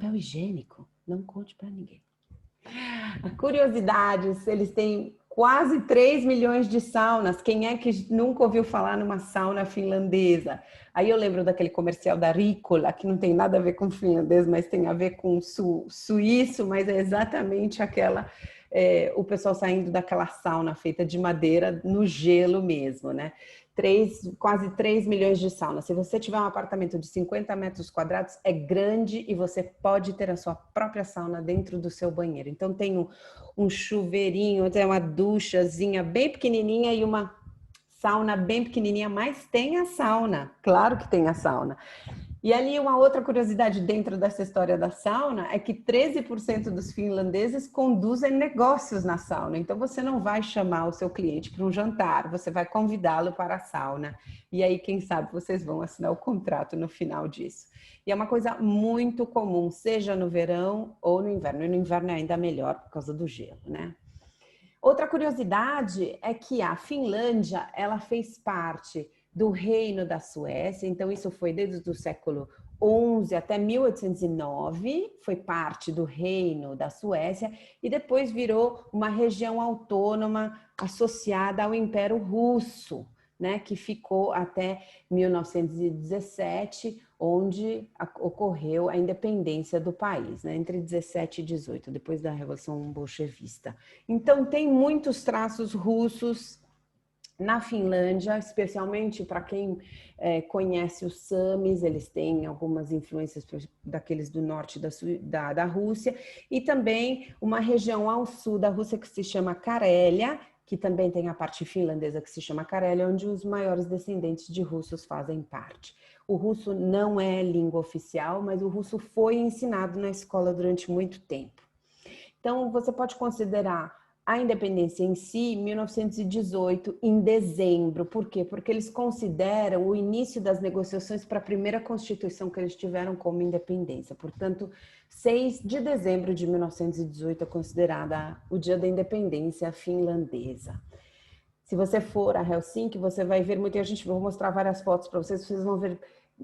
papel higiênico. Não conte para ninguém. Curiosidades, eles têm quase 3 milhões de saunas. Quem é que nunca ouviu falar numa sauna finlandesa? Aí eu lembro daquele comercial da Ricola, que não tem nada a ver com finlandês, mas tem a ver com suíço, mas é exatamente aquela... o pessoal saindo daquela sauna feita de madeira no gelo mesmo, né? Quase 3 milhões de saunas. Se você tiver um apartamento de 50 metros quadrados, é grande e você pode ter a sua própria sauna dentro do seu banheiro. Então tem um chuveirinho, tem uma duchazinha bem pequenininha e uma sauna bem pequenininha, mas tem a sauna. Claro que tem a sauna. E ali uma outra curiosidade dentro dessa história da sauna é que 13% dos finlandeses conduzem negócios na sauna. Então você não vai chamar o seu cliente para um jantar, você vai convidá-lo para a sauna. E aí, quem sabe, vocês vão assinar o contrato no final disso. E é uma coisa muito comum, seja no verão ou no inverno. E no inverno é ainda melhor por causa do gelo, né? Outra curiosidade é que a Finlândia, ela fez parte do Reino da Suécia, então isso foi desde o século XI até 1809, foi parte do Reino da Suécia e depois virou uma região autônoma associada ao Império Russo, né, que ficou até 1917, onde ocorreu a independência do país, né, entre 17 e 18, depois da Revolução Bolchevista. Então tem muitos traços russos na Finlândia, especialmente para quem conhece os Samis, eles têm algumas influências daqueles do norte da Rússia, e também uma região ao sul da Rússia que se chama Carélia, que também tem a parte finlandesa que se chama Carélia, onde os maiores descendentes de russos fazem parte. O russo não é língua oficial, mas o russo foi ensinado na escola durante muito tempo. Então, você pode considerar a independência em si, 1918, em dezembro. Por quê? Porque eles consideram o início das negociações para a primeira Constituição que eles tiveram como independência. Portanto, 6 de dezembro de 1918 é considerada o dia da independência finlandesa. Se você for a Helsinki, você vai ver muita gente, vou mostrar várias fotos para vocês, vocês vão ver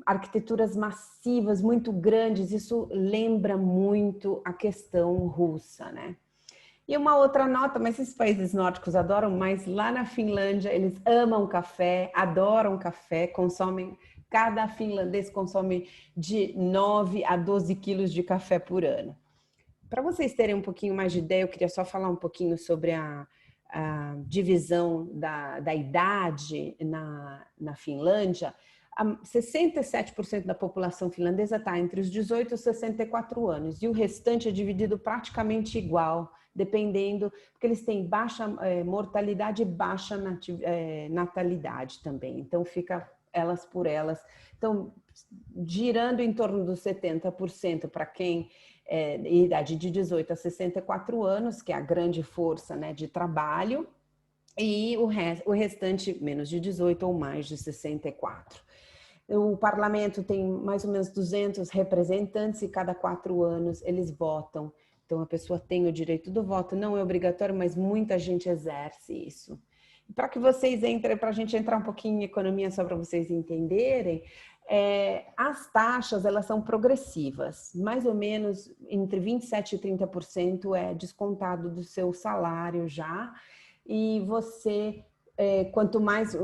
arquiteturas massivas, muito grandes, isso lembra muito a questão russa, né? E uma outra nota, mas esses países nórdicos adoram, mas lá na Finlândia eles amam café, adoram café, cada finlandês consome de 9 a 12 quilos de café por ano. Para vocês terem um pouquinho mais de ideia, eu queria só falar um pouquinho sobre a divisão da idade na Finlândia. 67% da população finlandesa está entre os 18 e 64 anos, e o restante é dividido praticamente igual, dependendo, porque eles têm baixa mortalidade e baixa natalidade também, então fica elas por elas. Então, girando em torno dos 70% para quem idade de 18 a 64 anos, que é a grande força, né, de trabalho, e o restante menos de 18 ou mais de 64. O parlamento tem mais ou menos 200 representantes e cada 4 anos eles votam. Então a pessoa tem o direito do voto, não é obrigatório, mas muita gente exerce isso. Para que vocês entrem, para a gente entrar um pouquinho em economia, só para vocês entenderem, as taxas elas são progressivas, mais ou menos entre 27% e 30% é descontado do seu salário já, e você, quanto mais,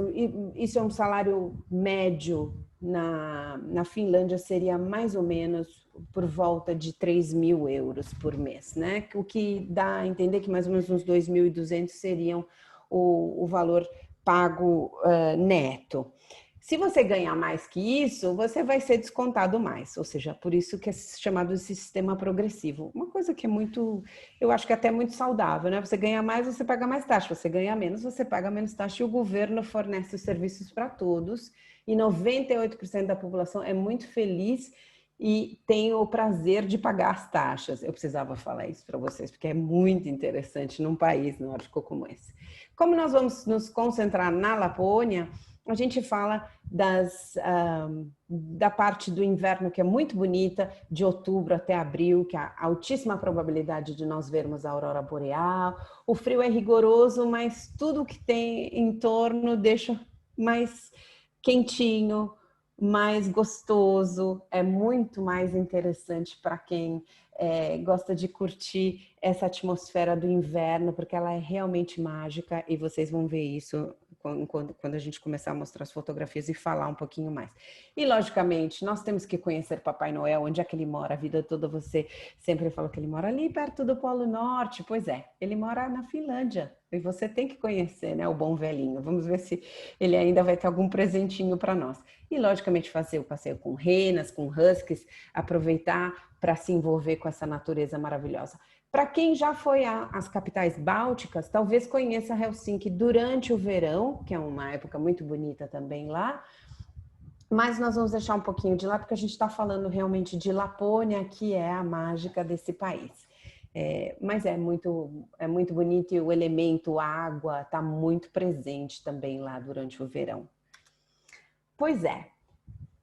isso é um salário médio na Finlândia, seria mais ou menos por volta de 3.000 euros por mês, né? O que dá a entender que mais ou menos uns 2.200 seriam o valor pago neto. Se você ganhar mais que isso, você vai ser descontado mais, ou seja, por isso que é chamado de sistema progressivo. Uma coisa que é muito, eu acho que até muito saudável, né? Você ganha mais, você paga mais taxa, você ganha menos, você paga menos taxa, e o governo fornece os serviços para todos, e 98% da população é muito feliz e tem o prazer de pagar as taxas. Eu precisava falar isso para vocês, porque é muito interessante num país nórdico como esse. Como nós vamos nos concentrar na Lapônia, a gente fala da parte do inverno, que é muito bonita, de outubro até abril, que há altíssima probabilidade de nós vermos a aurora boreal. O frio é rigoroso, mas tudo que tem em torno deixa mais quentinho, mais gostoso, é muito mais interessante para quem gosta de curtir essa atmosfera do inverno, porque ela é realmente mágica e vocês vão ver isso quando a gente começar a mostrar as fotografias e falar um pouquinho mais. E, logicamente, nós temos que conhecer Papai Noel, onde é que ele mora a vida toda. Você sempre falou que ele mora ali perto do Polo Norte. Pois é, ele mora na Finlândia. E você tem que conhecer, né, o bom velhinho. Vamos ver se ele ainda vai ter algum presentinho para nós. E, logicamente, fazer o passeio com renas, com huskies, aproveitar para se envolver com essa natureza maravilhosa. Para quem já foi às capitais bálticas, talvez conheça Helsinki durante o verão, que é uma época muito bonita também lá, mas nós vamos deixar um pouquinho de lá, porque a gente está falando realmente de Lapônia, que é a mágica desse país. Mas é muito bonito e o elemento água está muito presente também lá durante o verão. Pois é.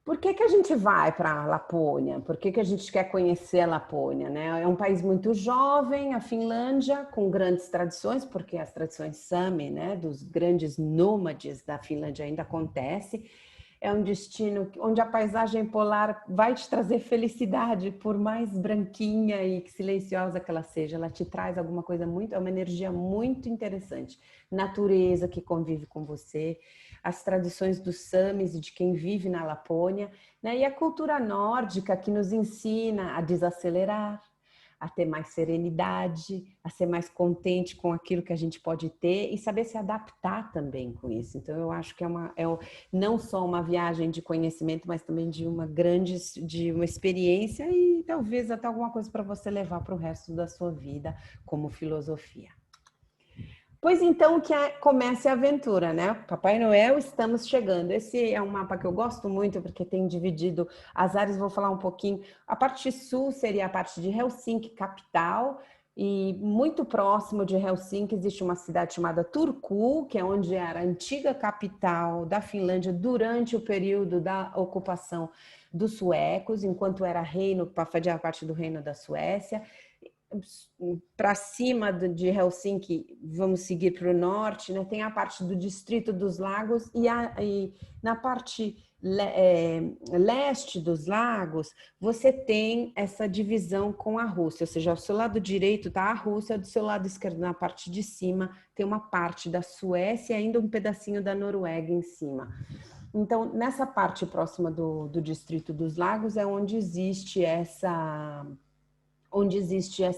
Por que a gente vai para a Lapônia? Por que a gente quer conhecer a Lapônia, né? É um país muito jovem, a Finlândia, com grandes tradições, porque as tradições Sami, né, dos grandes nômades da Finlândia ainda acontece. É um destino onde a paisagem polar vai te trazer felicidade, por mais branquinha e silenciosa que ela seja, ela te traz alguma coisa muito, é uma energia muito interessante. Natureza que convive com você, as tradições dos Samis e de quem vive na Lapônia, né? E a cultura nórdica que nos ensina a desacelerar, a ter mais serenidade, a ser mais contente com aquilo que a gente pode ter e saber se adaptar também com isso. Então, eu acho que não só uma viagem de conhecimento, mas também de uma experiência e talvez até alguma coisa para você levar para o resto da sua vida como filosofia. Pois então, comece a aventura, né? Papai Noel, estamos chegando. Esse é um mapa que eu gosto muito, porque tem dividido as áreas, vou falar um pouquinho. A parte sul seria a parte de Helsinki, capital, e muito próximo de Helsinki existe uma cidade chamada Turku, que é onde era a antiga capital da Finlândia durante o período da ocupação dos suecos, enquanto era reino, fazia parte do reino da Suécia. Para cima de Helsinki, vamos seguir para o norte, né? Tem a parte do Distrito dos Lagos e na parte leste dos lagos, você tem essa divisão com a Rússia, ou seja, ao seu lado direito está a Rússia, do seu lado esquerdo, na parte de cima, tem uma parte da Suécia e ainda um pedacinho da Noruega em cima. Então, nessa parte próxima do Distrito dos Lagos é onde existe essa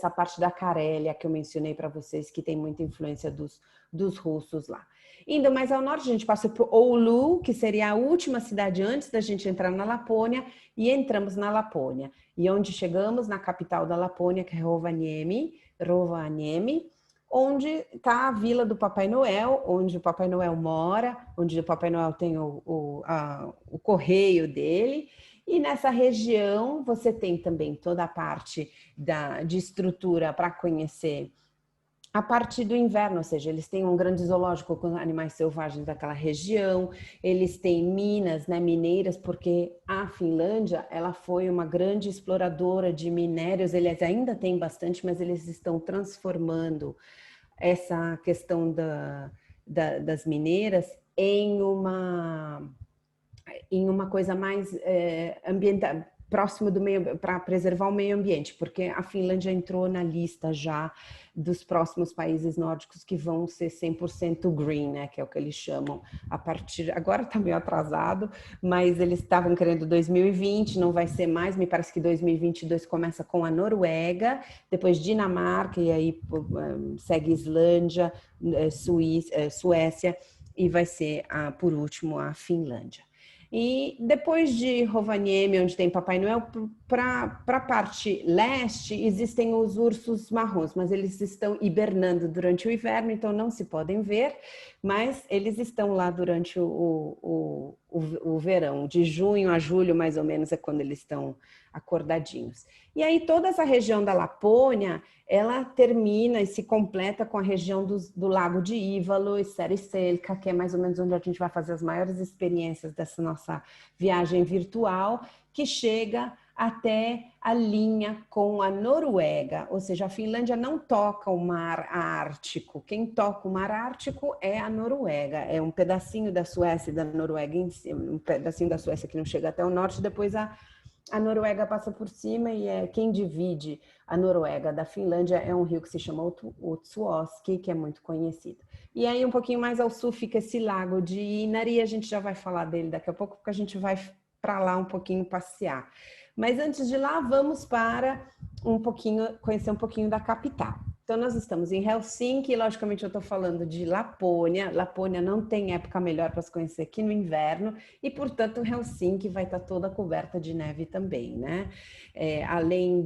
parte da Carélia que eu mencionei para vocês, que tem muita influência dos russos lá. Indo mais ao norte, a gente passa por Oulu, que seria a última cidade antes da gente entrar na Lapônia, e entramos na Lapônia. E onde chegamos? Na capital da Lapônia, que é Rovaniemi, onde está a vila do Papai Noel, onde o Papai Noel mora, onde o Papai Noel tem o correio dele. E nessa região você tem também toda a parte de estrutura para conhecer a parte do inverno, ou seja, eles têm um grande zoológico com animais selvagens daquela região, eles têm minas, né, mineiras, porque a Finlândia, ela foi uma grande exploradora de minérios, eles ainda têm bastante, mas eles estão transformando essa questão das mineiras em uma coisa mais ambiental, próximo do meio, para preservar o meio ambiente, porque a Finlândia entrou na lista já dos próximos países nórdicos que vão ser 100% green, né, que é o que eles chamam. Agora está meio atrasado, mas eles estavam querendo 2020, não vai ser mais, me parece que 2022 começa com a Noruega, depois Dinamarca, e aí segue Islândia, Suécia, e vai ser, por último, a Finlândia. E depois de Rovaniemi, onde tem Papai Noel, para a parte leste existem os ursos marrons, mas eles estão hibernando durante o inverno, então não se podem ver, mas eles estão lá durante o verão, de junho a julho mais ou menos é quando eles estão acordadinhos. E aí toda essa região da Lapônia, ela termina e se completa com a região do Lago de Ivalo e Seriselka, que é mais ou menos onde a gente vai fazer as maiores experiências dessa nossa viagem virtual, que chega até a linha com a Noruega, ou seja, a Finlândia não toca o mar Ártico. Quem toca o mar Ártico é a Noruega, é um pedacinho da Suécia e da Noruega em cima, um pedacinho da Suécia que não chega até o norte, depois a Noruega passa por cima e quem divide a Noruega da Finlândia é um rio que se chama Utsuoski, que é muito conhecido. E aí um pouquinho mais ao sul fica esse lago de Inari, a gente já vai falar dele daqui a pouco, porque a gente vai para lá um pouquinho passear. Mas antes de lá, vamos para conhecer um pouquinho da capital. Então, nós estamos em Helsinki, logicamente eu estou falando de Lapônia. Lapônia não tem época melhor para se conhecer que no inverno, e, portanto, Helsinki vai estar toda coberta de neve também, né? Além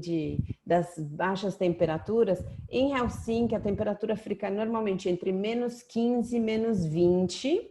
das baixas temperaturas, em Helsinki a temperatura fica normalmente entre -15 e -20.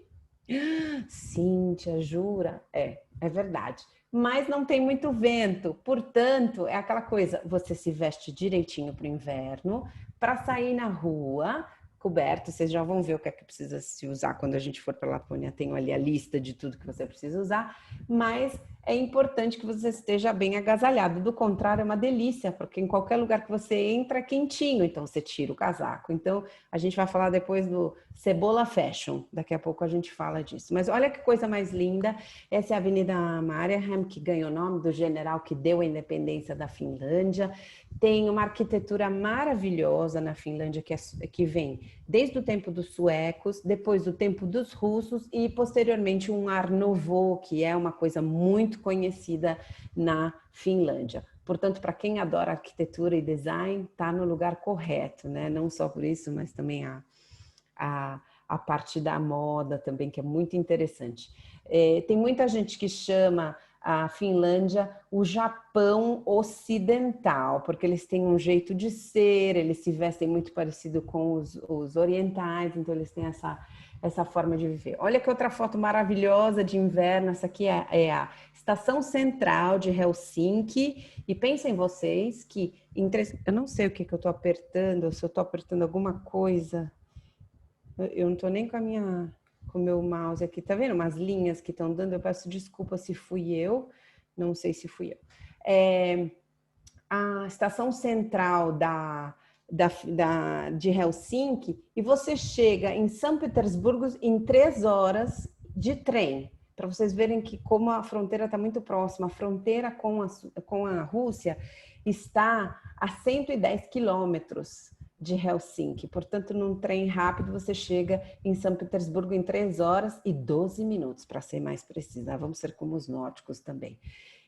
Cíntia, jura? É verdade. Mas não tem muito vento, portanto, é aquela coisa, você se veste direitinho para o inverno, para sair na rua, coberto, vocês já vão ver o que é que precisa se usar quando a gente for para a Lapônia, tenho ali a lista de tudo que você precisa usar, mas é importante que você esteja bem agasalhado, do contrário é uma delícia, porque em qualquer lugar que você entra é quentinho, então você tira o casaco. Então a gente vai falar depois do Cebola Fashion, daqui a pouco a gente fala disso. Mas olha que coisa mais linda, essa é a Avenida Mariehamn, que ganha o nome do general que deu a independência da Finlândia. Tem uma arquitetura maravilhosa na Finlândia que vem desde o tempo dos suecos, depois do tempo dos russos e posteriormente um Art Nouveau, que é uma coisa muito conhecida na Finlândia. Portanto, para quem adora arquitetura e design, está no lugar correto, né? Não só por isso, mas também a parte da moda também, que é muito interessante. Tem muita gente que chama a Finlândia o Japão ocidental, porque eles têm um jeito de ser, eles se vestem muito parecido com os orientais, então eles têm essa forma de viver. Olha que outra foto maravilhosa de inverno, essa aqui é a estação central de Helsinki, e pensem vocês que, eu não sei o que eu estou apertando, se eu estou apertando alguma coisa, eu não estou nem com o meu mouse aqui, tá vendo umas linhas que estão dando? Eu peço desculpa se fui eu, não sei se fui eu. A estação central de Helsinki, e você chega em São Petersburgo em 3 horas de trem, para vocês verem que como a fronteira está muito próxima, a fronteira com a Rússia está a 110 quilômetros de Helsinki, portanto, num trem rápido você chega em São Petersburgo em 3 horas e 12 minutos, para ser mais precisa. Vamos ser como os nórdicos também.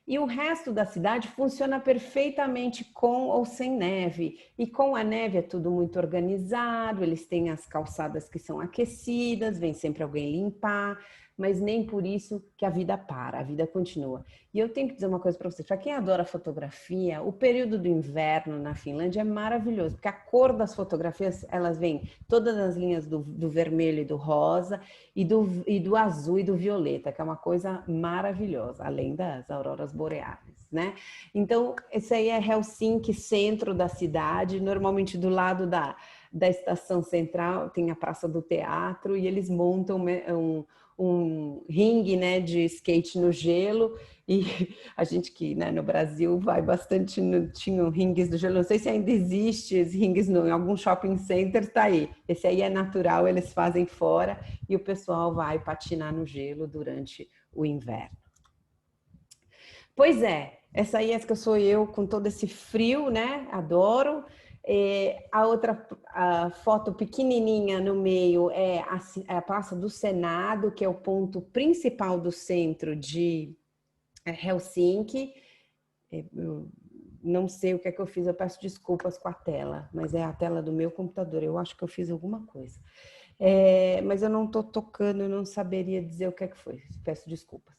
E o resto da cidade funciona perfeitamente com ou sem neve. E com a neve é tudo muito organizado, eles têm as calçadas que são aquecidas, vem sempre alguém limpar, mas nem por isso que a vida para, a vida continua. E eu tenho que dizer uma coisa para vocês, para quem adora fotografia, o período do inverno na Finlândia é maravilhoso, porque a cor das fotografias, elas vêm todas as linhas do vermelho e do rosa, e do azul e do violeta, que é uma coisa maravilhosa, além das auroras boreais, né? Então, esse aí é Helsinki, centro da cidade, normalmente do lado da estação central tem a Praça do Teatro, e eles montam um ringue, né, de skate no gelo, e a gente que, né, no Brasil vai bastante, tinham ringues do gelo, não sei se ainda existe esses ringues em algum shopping center, tá aí. Esse aí é natural, eles fazem fora e o pessoal vai patinar no gelo durante o inverno. Pois é, essa aí é que sou eu com todo esse frio, né, adoro. A outra foto pequenininha no meio é a Praça do Senado, que é o ponto principal do centro de Helsinki. Eu não sei o que é que eu fiz, eu peço desculpas com a tela, mas é a tela do meu computador, eu acho que eu fiz alguma coisa. Mas eu não estou tocando, eu não saberia dizer o que é que foi, peço desculpas.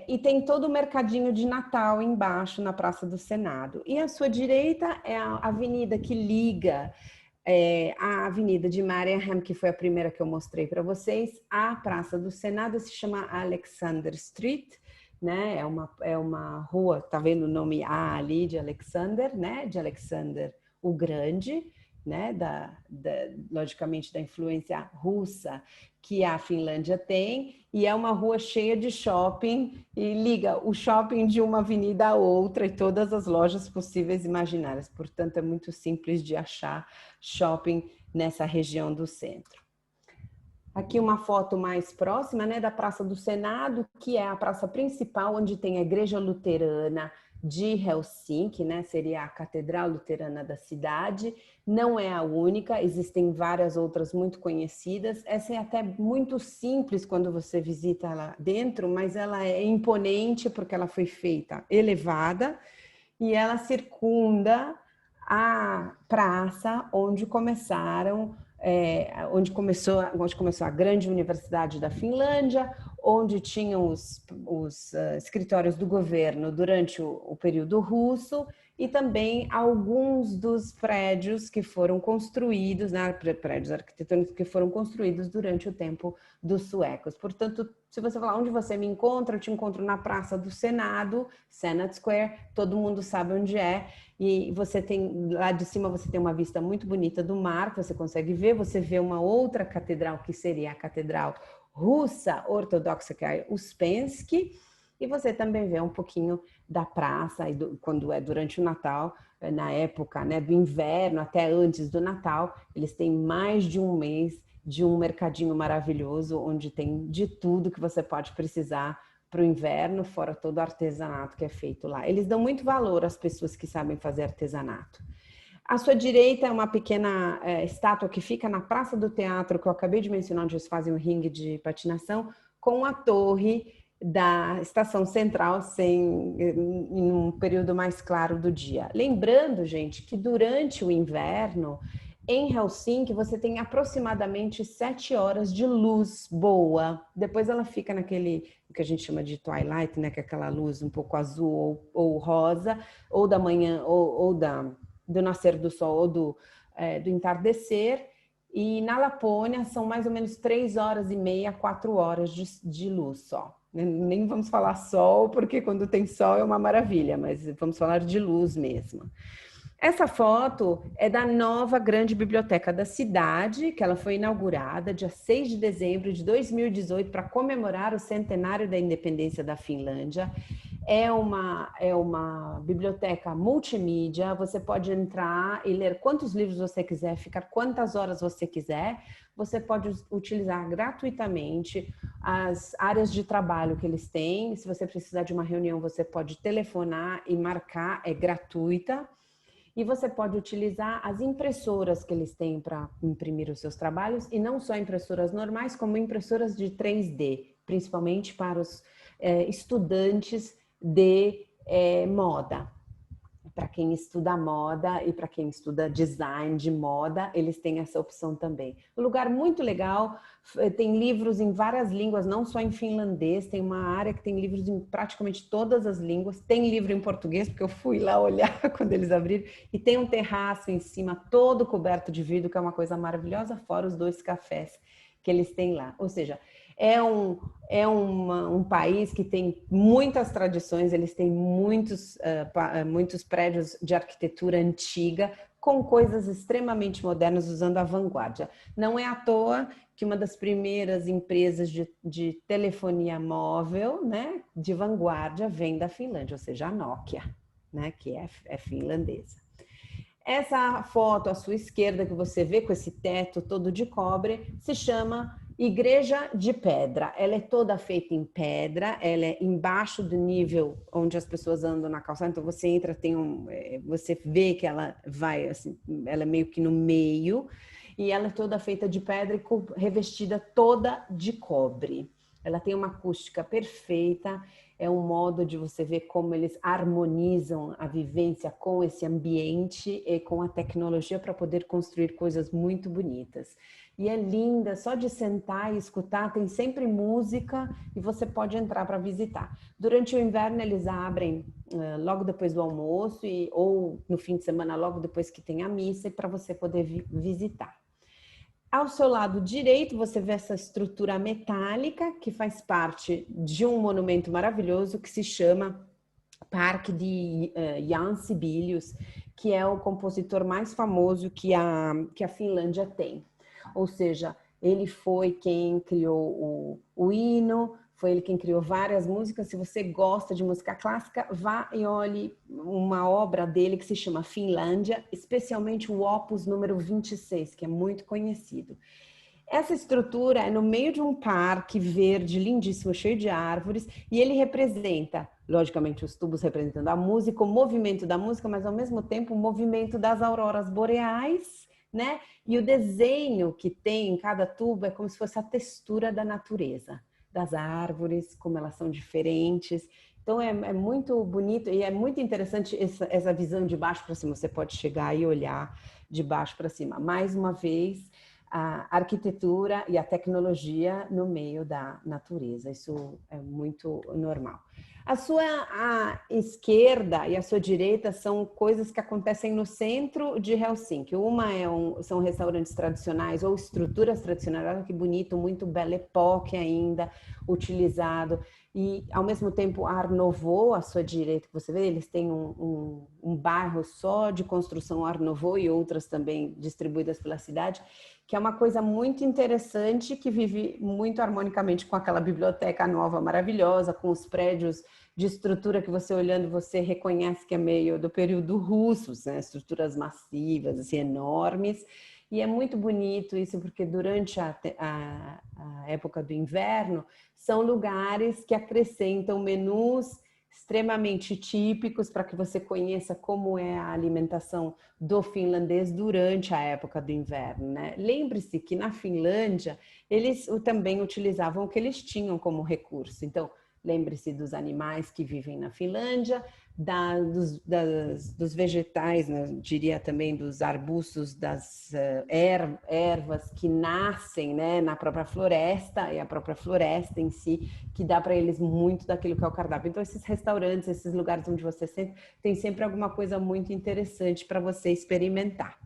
E tem todo o mercadinho de Natal embaixo na Praça do Senado. E à sua direita é a avenida que liga a Avenida de Mariehamn, que foi a primeira que eu mostrei para vocês, a Praça do Senado se chama Alexander Street, né? É uma rua, tá vendo o nome A ali de Alexander, né? De Alexander o Grande, né, logicamente da influência russa que a Finlândia tem, e é uma rua cheia de shopping e liga o shopping de uma avenida a outra e todas as lojas possíveis e imaginárias. Portanto, é muito simples de achar shopping nessa região do centro. Aqui uma foto mais próxima, né, da Praça do Senado, que é a praça principal, onde tem a Igreja Luterana de Helsinki, né, seria a Catedral Luterana da cidade. Não é a única, existem várias outras muito conhecidas. Essa é até muito simples quando você visita lá dentro, mas ela é imponente porque ela foi feita elevada e ela circunda a praça onde onde começou a grande universidade da Finlândia, onde tinham os escritórios do governo durante o período russo, e também alguns dos prédios que foram construídos, né, prédios arquitetônicos que foram construídos durante o tempo dos suecos. Portanto, se você falar onde você me encontra, eu te encontro na Praça do Senado, Senate Square, todo mundo sabe onde é, e você tem, lá de cima você tem uma vista muito bonita do mar, que você consegue ver, você vê uma outra catedral, que seria a Catedral Russa Ortodoxa, que é Uspensky, e você também vê um pouquinho da praça, quando é durante o Natal, na época, né, do inverno até antes do Natal, eles têm mais de um mês de um mercadinho maravilhoso, onde tem de tudo que você pode precisar para o inverno, fora todo o artesanato que é feito lá. Eles dão muito valor às pessoas que sabem fazer artesanato. À sua direita é uma pequena estátua que fica na Praça do Teatro, que eu acabei de mencionar, onde eles fazem um ringue de patinação, com a torre da Estação Central em um período mais claro do dia. Lembrando, gente, que durante o inverno, em Helsinki, você tem aproximadamente 7 horas de luz boa. Depois ela fica naquele que a gente chama de twilight, né? Que é aquela luz um pouco azul ou rosa, ou da manhã, ou do nascer do sol, ou do entardecer. E na Lapônia são mais ou menos 3 horas e meia, 4 horas de luz só. Nem vamos falar sol, porque quando tem sol é uma maravilha, mas vamos falar de luz mesmo. Essa foto é da nova grande biblioteca da cidade, que ela foi inaugurada dia 6 de dezembro de 2018 para comemorar o centenário da independência da Finlândia. É uma biblioteca multimídia, você pode entrar e ler quantos livros você quiser, ficar quantas horas você quiser. Você pode utilizar gratuitamente as áreas de trabalho que eles têm. Se você precisar de uma reunião, você pode telefonar e marcar, é gratuita. E você pode utilizar as impressoras que eles têm para imprimir os seus trabalhos, e não só impressoras normais, como impressoras de 3D, principalmente para os estudantes de moda. Para quem estuda moda e para quem estuda design de moda, eles têm essa opção também. Um lugar muito legal, tem livros em várias línguas, não só em finlandês, tem uma área que tem livros em praticamente todas as línguas, tem livro em português, porque eu fui lá olhar quando eles abriram, e tem um terraço em cima todo coberto de vidro, que é uma coisa maravilhosa, fora os 2 cafés que eles têm lá. Ou seja, é um país que tem muitas tradições, eles têm muitos prédios de arquitetura antiga, com coisas extremamente modernas, usando a vanguarda. Não é à toa que uma das primeiras empresas de telefonia móvel, né, de vanguarda, vem da Finlândia, ou seja, a Nokia, né, que é finlandesa. Essa foto à sua esquerda, que você vê com esse teto todo de cobre, se chama Igreja de Pedra. Ela é toda feita em pedra, ela é embaixo do nível onde as pessoas andam na calçada, então você entra, você vê que ela vai assim, ela é meio que no meio, e ela é toda feita de pedra e revestida toda de cobre. Ela tem uma acústica perfeita, é um modo de você ver como eles harmonizam a vivência com esse ambiente e com a tecnologia para poder construir coisas muito bonitas. E é linda, só de sentar e escutar, tem sempre música e você pode entrar para visitar. Durante o inverno eles abrem logo depois do almoço ou no fim de semana, logo depois que tem a missa, para você poder visitar. Ao seu lado direito, você vê essa estrutura metálica que faz parte de um monumento maravilhoso que se chama parque de Jan Sibelius, que é o compositor mais famoso que a Finlândia tem. Ou seja, ele foi quem criou o hino, foi ele quem criou várias músicas. Se você gosta de música clássica, vá e olhe uma obra dele que se chama Finlândia, especialmente o Opus número 26, que é muito conhecido. Essa estrutura é no meio de um parque verde lindíssimo, cheio de árvores, e ele representa, logicamente, os tubos representando a música, o movimento da música, mas ao mesmo tempo o movimento das auroras boreais, né? E o desenho que tem em cada tubo é como se fosse a textura da natureza, das árvores, como elas são diferentes. Então é muito bonito e é muito interessante essa visão de baixo para cima. Você pode chegar e olhar de baixo para cima. Mais uma vez, a arquitetura e a tecnologia no meio da natureza. Isso é muito normal. A esquerda e a sua direita são coisas que acontecem no centro de Helsinki. Uma são restaurantes tradicionais ou estruturas tradicionais. Olha que bonito, muito Belle Époque ainda utilizado. E, ao mesmo tempo, Art Nouveau, à sua direita, que você vê, eles têm um bairro só de construção Art Nouveau e outras também distribuídas pela cidade, que é uma coisa muito interessante, que vive muito harmonicamente com aquela biblioteca nova maravilhosa, com os prédios de estrutura que você olhando, você reconhece que é meio do período russo, né? Estruturas massivas, assim, enormes. E é muito bonito isso, porque durante a época do inverno, são lugares que acrescentam menus extremamente típicos para que você conheça como é a alimentação do finlandês durante a época do inverno, né? Lembre-se que na Finlândia eles também utilizavam o que eles tinham como recurso. Então, lembre-se dos animais que vivem na Finlândia, dos vegetais, né? Diria também dos arbustos, das ervas que nascem, né, na própria floresta, e a própria floresta em si, que dá para eles muito daquilo que é o cardápio. Então, esses restaurantes, esses lugares onde você senta, tem sempre alguma coisa muito interessante para você experimentar.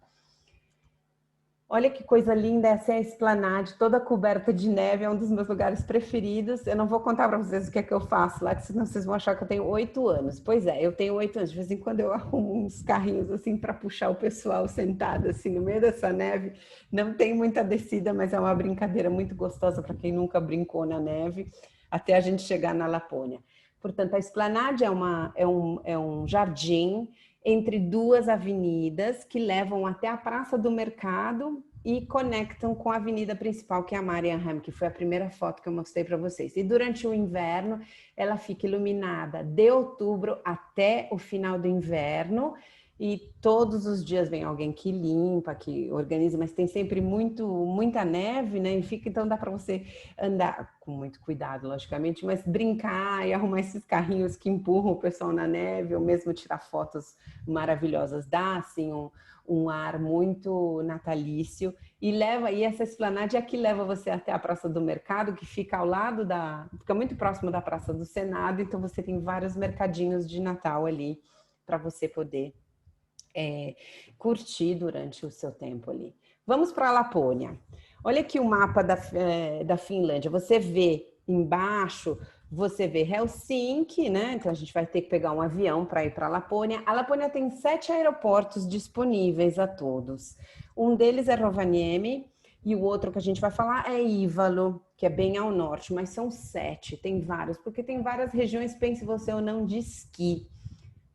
Olha que coisa linda, essa é a Esplanade, toda coberta de neve, é um dos meus lugares preferidos. Eu não vou contar para vocês o que é que eu faço lá, senão vocês vão achar que eu tenho 8 anos. Pois é, eu tenho 8 anos. De vez em quando eu arrumo uns carrinhos assim para puxar o pessoal sentado assim no meio dessa neve. Não tem muita descida, mas é uma brincadeira muito gostosa para quem nunca brincou na neve, até a gente chegar na Lapônia. Portanto, a Esplanade é um jardim entre duas avenidas que levam até a Praça do Mercado e conectam com a avenida principal, que é a Marienheim, que foi a primeira foto que eu mostrei para vocês. E durante o inverno, ela fica iluminada de outubro até o final do inverno, e todos os dias vem alguém que limpa, que organiza, mas tem sempre muita neve, né? E fica, então dá para você andar com muito cuidado, logicamente, mas brincar e arrumar esses carrinhos que empurram o pessoal na neve, ou mesmo tirar fotos maravilhosas. Dá assim um ar muito natalício e essa Esplanade é que leva você até a Praça do Mercado, que fica ao lado fica muito próximo da Praça do Senado, então você tem vários mercadinhos de Natal ali para você poder curtir durante o seu tempo ali. Vamos para a Lapônia. Olha aqui o mapa da Finlândia. Você vê embaixo, você vê Helsinki, né? Então a gente vai ter que pegar um avião para ir para a Lapônia. A Lapônia tem 7 aeroportos disponíveis a todos. Um deles é Rovaniemi e o outro que a gente vai falar é Ivalo, que é bem ao norte, mas são 7, tem vários, porque tem várias regiões, pense você ou não, de esqui.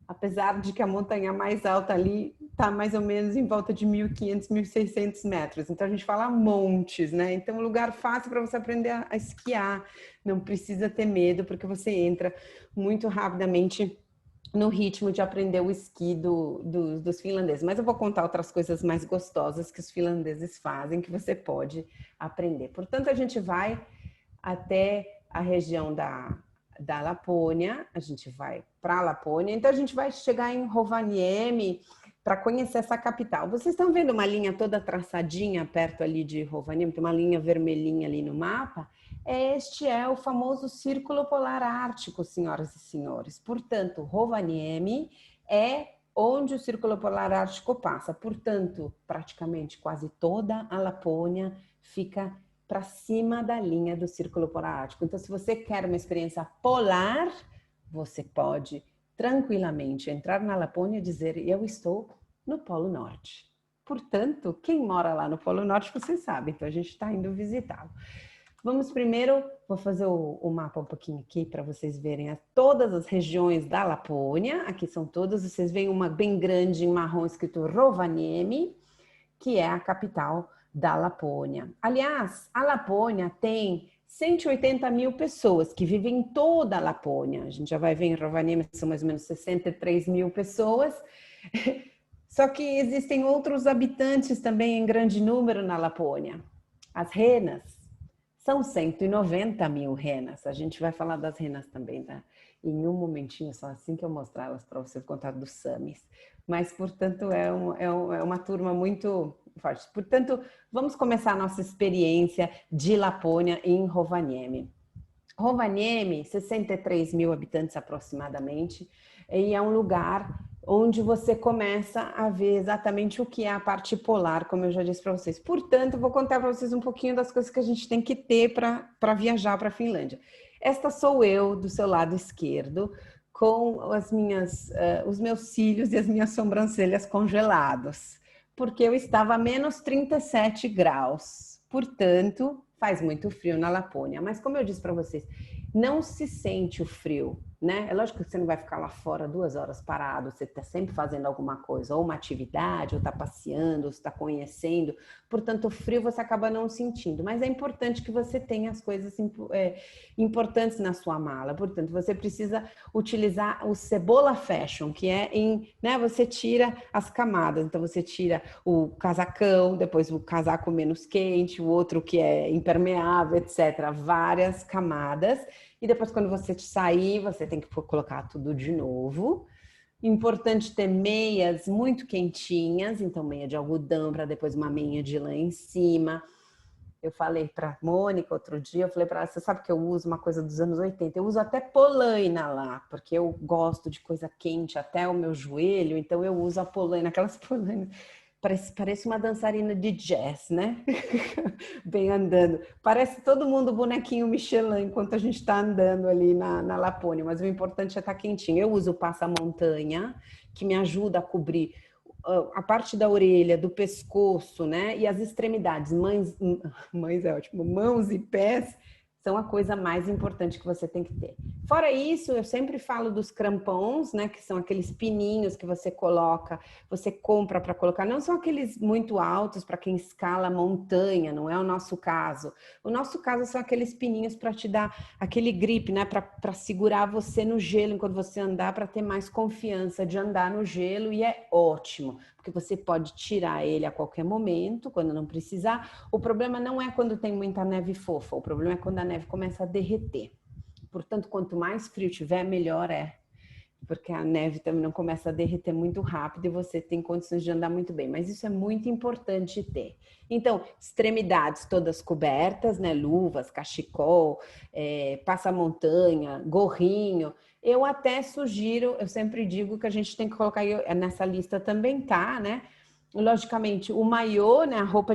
Apesar de que a montanha mais alta ali está mais ou menos em volta de 1.500, 1.600 metros. Então, a gente fala montes, né? Então, é um lugar fácil para você aprender a esquiar. Não precisa ter medo, porque você entra muito rapidamente no ritmo de aprender o esqui dos finlandeses. Mas eu vou contar outras coisas mais gostosas que os finlandeses fazem, que você pode aprender. Portanto, a gente vai até a região da Lapônia, a gente vai para a Lapônia, então a gente vai chegar em Rovaniemi para conhecer essa capital. Vocês estão vendo uma linha toda traçadinha perto ali de Rovaniemi, tem uma linha vermelhinha ali no mapa? Este é o famoso Círculo Polar Ártico, senhoras e senhores. Portanto, Rovaniemi é onde o Círculo Polar Ártico passa. Portanto, praticamente quase toda a Lapônia fica para cima da linha do Círculo Polar Ártico. Então, se você quer uma experiência polar, você pode tranquilamente entrar na Lapônia e dizer, eu estou no Polo Norte. Portanto, quem mora lá no Polo Norte, você sabe, então a gente está indo visitá-lo. Vamos primeiro, vou fazer o mapa um pouquinho aqui para vocês verem todas as regiões da Lapônia. Aqui são todas, vocês veem uma bem grande em marrom escrito Rovaniemi, que é a capital da Lapônia. Aliás, a Lapônia tem 180 mil pessoas que vivem em toda a Lapônia. A gente já vai ver em Rovaniemi, são mais ou menos 63 mil pessoas. Só que existem outros habitantes também em grande número na Lapônia. As renas são 190 mil renas. A gente vai falar das renas também, tá? Em um momentinho, só assim que eu mostrar elas para vocês contar dos Samis. Mas, portanto, é uma turma muito forte. Portanto, vamos começar a nossa experiência de Lapônia em Rovaniemi. Rovaniemi, 63 mil habitantes aproximadamente, e é um lugar onde você começa a ver exatamente o que é a parte polar, como eu já disse para vocês. Portanto, vou contar para vocês um pouquinho das coisas que a gente tem que ter para viajar para a Finlândia. Esta sou eu, do seu lado esquerdo, com os meus cílios e as minhas sobrancelhas congelados, porque eu estava a menos 37 graus. Portanto, faz muito frio na Lapônia. Mas como eu disse para vocês, não se sente o frio, né? É lógico que você não vai ficar lá fora 2 horas parado, você está sempre fazendo alguma coisa, ou uma atividade, ou está passeando, ou está conhecendo. Portanto, o frio você acaba não sentindo. Mas é importante que você tenha as coisas importantes na sua mala. Portanto, você precisa utilizar o Cebola Fashion, que é né? Você tira as camadas. Então, você tira o casacão, depois o casaco menos quente, o outro que é impermeável, etc. Várias camadas. E depois, quando você sair, você tem que colocar tudo de novo. Importante ter meias muito quentinhas, então meia de algodão para depois uma meia de lã em cima. Eu falei para Mônica outro dia, eu falei para ela, você sabe que eu uso uma coisa dos anos 80, eu uso até polaina lá, porque eu gosto de coisa quente até o meu joelho, então eu uso a polaina, aquelas polainas. Parece uma dançarina de jazz, né? Bem andando. Parece todo mundo bonequinho Michelin enquanto a gente está andando ali na Lapônia, mas o importante é estar quentinho. Eu uso o passa-montanha, que me ajuda a cobrir a parte da orelha, do pescoço, né? E as extremidades, mães é ótimo, mãos e pés são a coisa mais importante que você tem que ter. Fora isso, eu sempre falo dos crampons, né? Que são aqueles pininhos que você coloca, você compra para colocar. Não são aqueles muito altos para quem escala montanha, não é o nosso caso. O nosso caso são aqueles pininhos para te dar aquele grip, né? Para segurar você no gelo enquanto você andar, para ter mais confiança de andar no gelo, e é ótimo, porque você pode tirar ele a qualquer momento, quando não precisar. O problema não é quando tem muita neve fofa, o problema é quando a neve começa a derreter. Portanto, quanto mais frio tiver, melhor é, porque a neve também não começa a derreter muito rápido e você tem condições de andar muito bem. Mas isso é muito importante ter. Então, extremidades todas cobertas, né? Luvas, cachecol, passa-montanha, gorrinho. Eu até sugiro, eu sempre digo que a gente tem que colocar nessa lista também, tá, né? Logicamente, o maiô, né, a roupa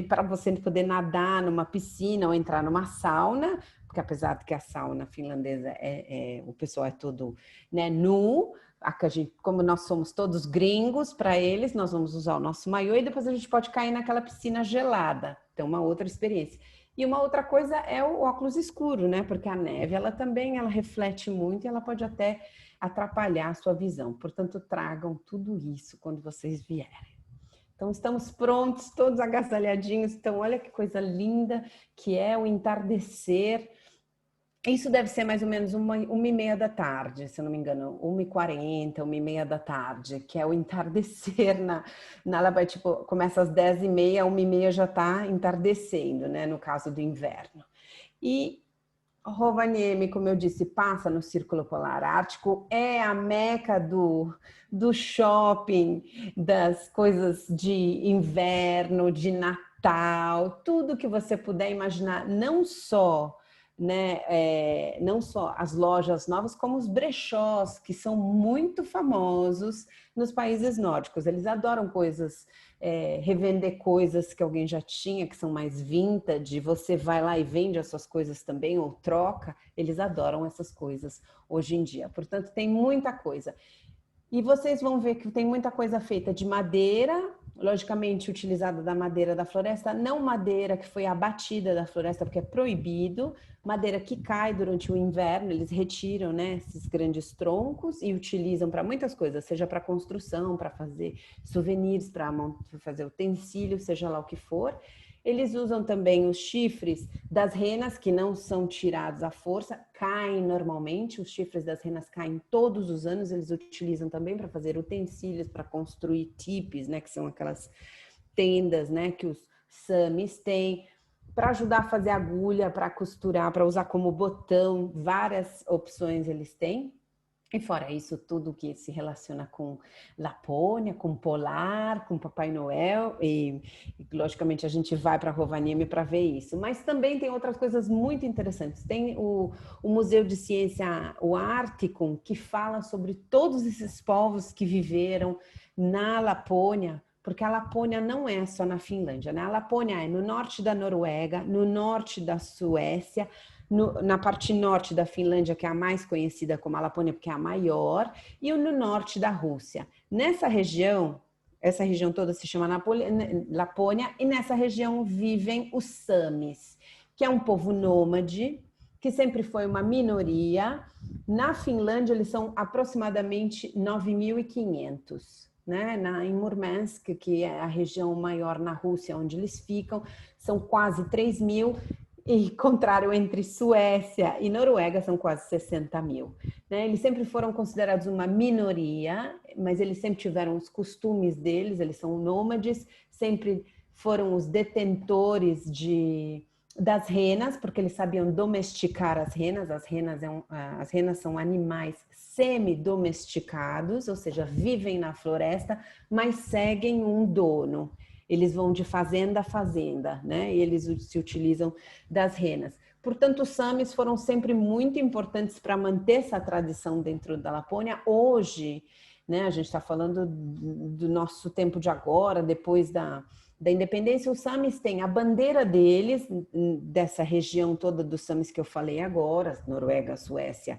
para você poder nadar numa piscina ou entrar numa sauna, porque apesar de que a sauna finlandesa o pessoal é todo, né, nu, como nós somos todos gringos para eles, nós vamos usar o nosso maiô e depois a gente pode cair naquela piscina gelada. Então, uma outra experiência. E uma outra coisa é o óculos escuro, né? Porque a neve, ela reflete muito e ela pode até atrapalhar a sua visão. Portanto, tragam tudo isso quando vocês vierem. Então, estamos prontos, todos agasalhadinhos. Então, olha que coisa linda que é o entardecer. Isso deve ser mais ou menos 1h30 da tarde, se eu não me engano, 1h40, 1h30 da tarde, que é o entardecer na Lapônia. Tipo, começa às 10h30, 1h30 já está entardecendo, né? No caso do inverno. E Rovaniemi, como eu disse, passa no Círculo Polar Ártico, é a meca do shopping, das coisas de inverno, de Natal, tudo que você puder imaginar, não só né, não só as lojas novas, como os brechós, que são muito famosos nos países nórdicos. Eles adoram coisas, revender coisas que alguém já tinha, que são mais vintage, você vai lá e vende as suas coisas também, ou troca, eles adoram essas coisas hoje em dia. Portanto, tem muita coisa. E vocês vão ver que tem muita coisa feita de madeira, logicamente utilizada da madeira da floresta, não madeira que foi abatida da floresta, porque é proibido, madeira que cai durante o inverno, eles retiram, né, esses grandes troncos e utilizam para muitas coisas, seja para construção, para fazer souvenirs, para fazer utensílios, seja lá o que for. Eles usam também os chifres das renas, que não são tirados à força, caem normalmente, os chifres das renas caem todos os anos, eles utilizam também para fazer utensílios, para construir tipis, né, que são aquelas tendas, né, que os Samis têm, para ajudar a fazer agulha, para costurar, para usar como botão, várias opções eles têm. E fora isso, tudo que se relaciona com Lapônia, com Polar, com Papai Noel, e logicamente a gente vai para Rovaniemi para ver isso. Mas também tem outras coisas muito interessantes. Tem o Museu de Ciência, o Articum, que fala sobre todos esses povos que viveram na Lapônia, porque a Lapônia não é só na Finlândia, né? A Lapônia é no norte da Noruega, no norte da Suécia, na parte norte da Finlândia, que é a mais conhecida como a Lapônia, porque é a maior, e no norte da Rússia. Nessa região, essa região toda se chama Lapônia, e nessa região vivem os Samis, que é um povo nômade, que sempre foi uma minoria. Na Finlândia, eles são aproximadamente 9.500. Né? Em Murmansk, que é a região maior na Rússia, onde eles ficam, são quase 3.000. E contrário entre Suécia e Noruega, são quase 60.000. Né? Eles sempre foram considerados uma minoria, mas eles sempre tiveram os costumes deles, eles são nômades, sempre foram os detentores das renas, porque eles sabiam domesticar as renas. As renas são animais semi-domesticados, ou seja, vivem na floresta, mas seguem um dono. Eles vão de fazenda a fazenda, né? E eles se utilizam das renas. Portanto, os Samis foram sempre muito importantes para manter essa tradição dentro da Lapônia. Hoje, né, a gente está falando do nosso tempo de agora, depois da independência, os Samis têm a bandeira deles, dessa região toda dos Samis que eu falei agora, Noruega, Suécia,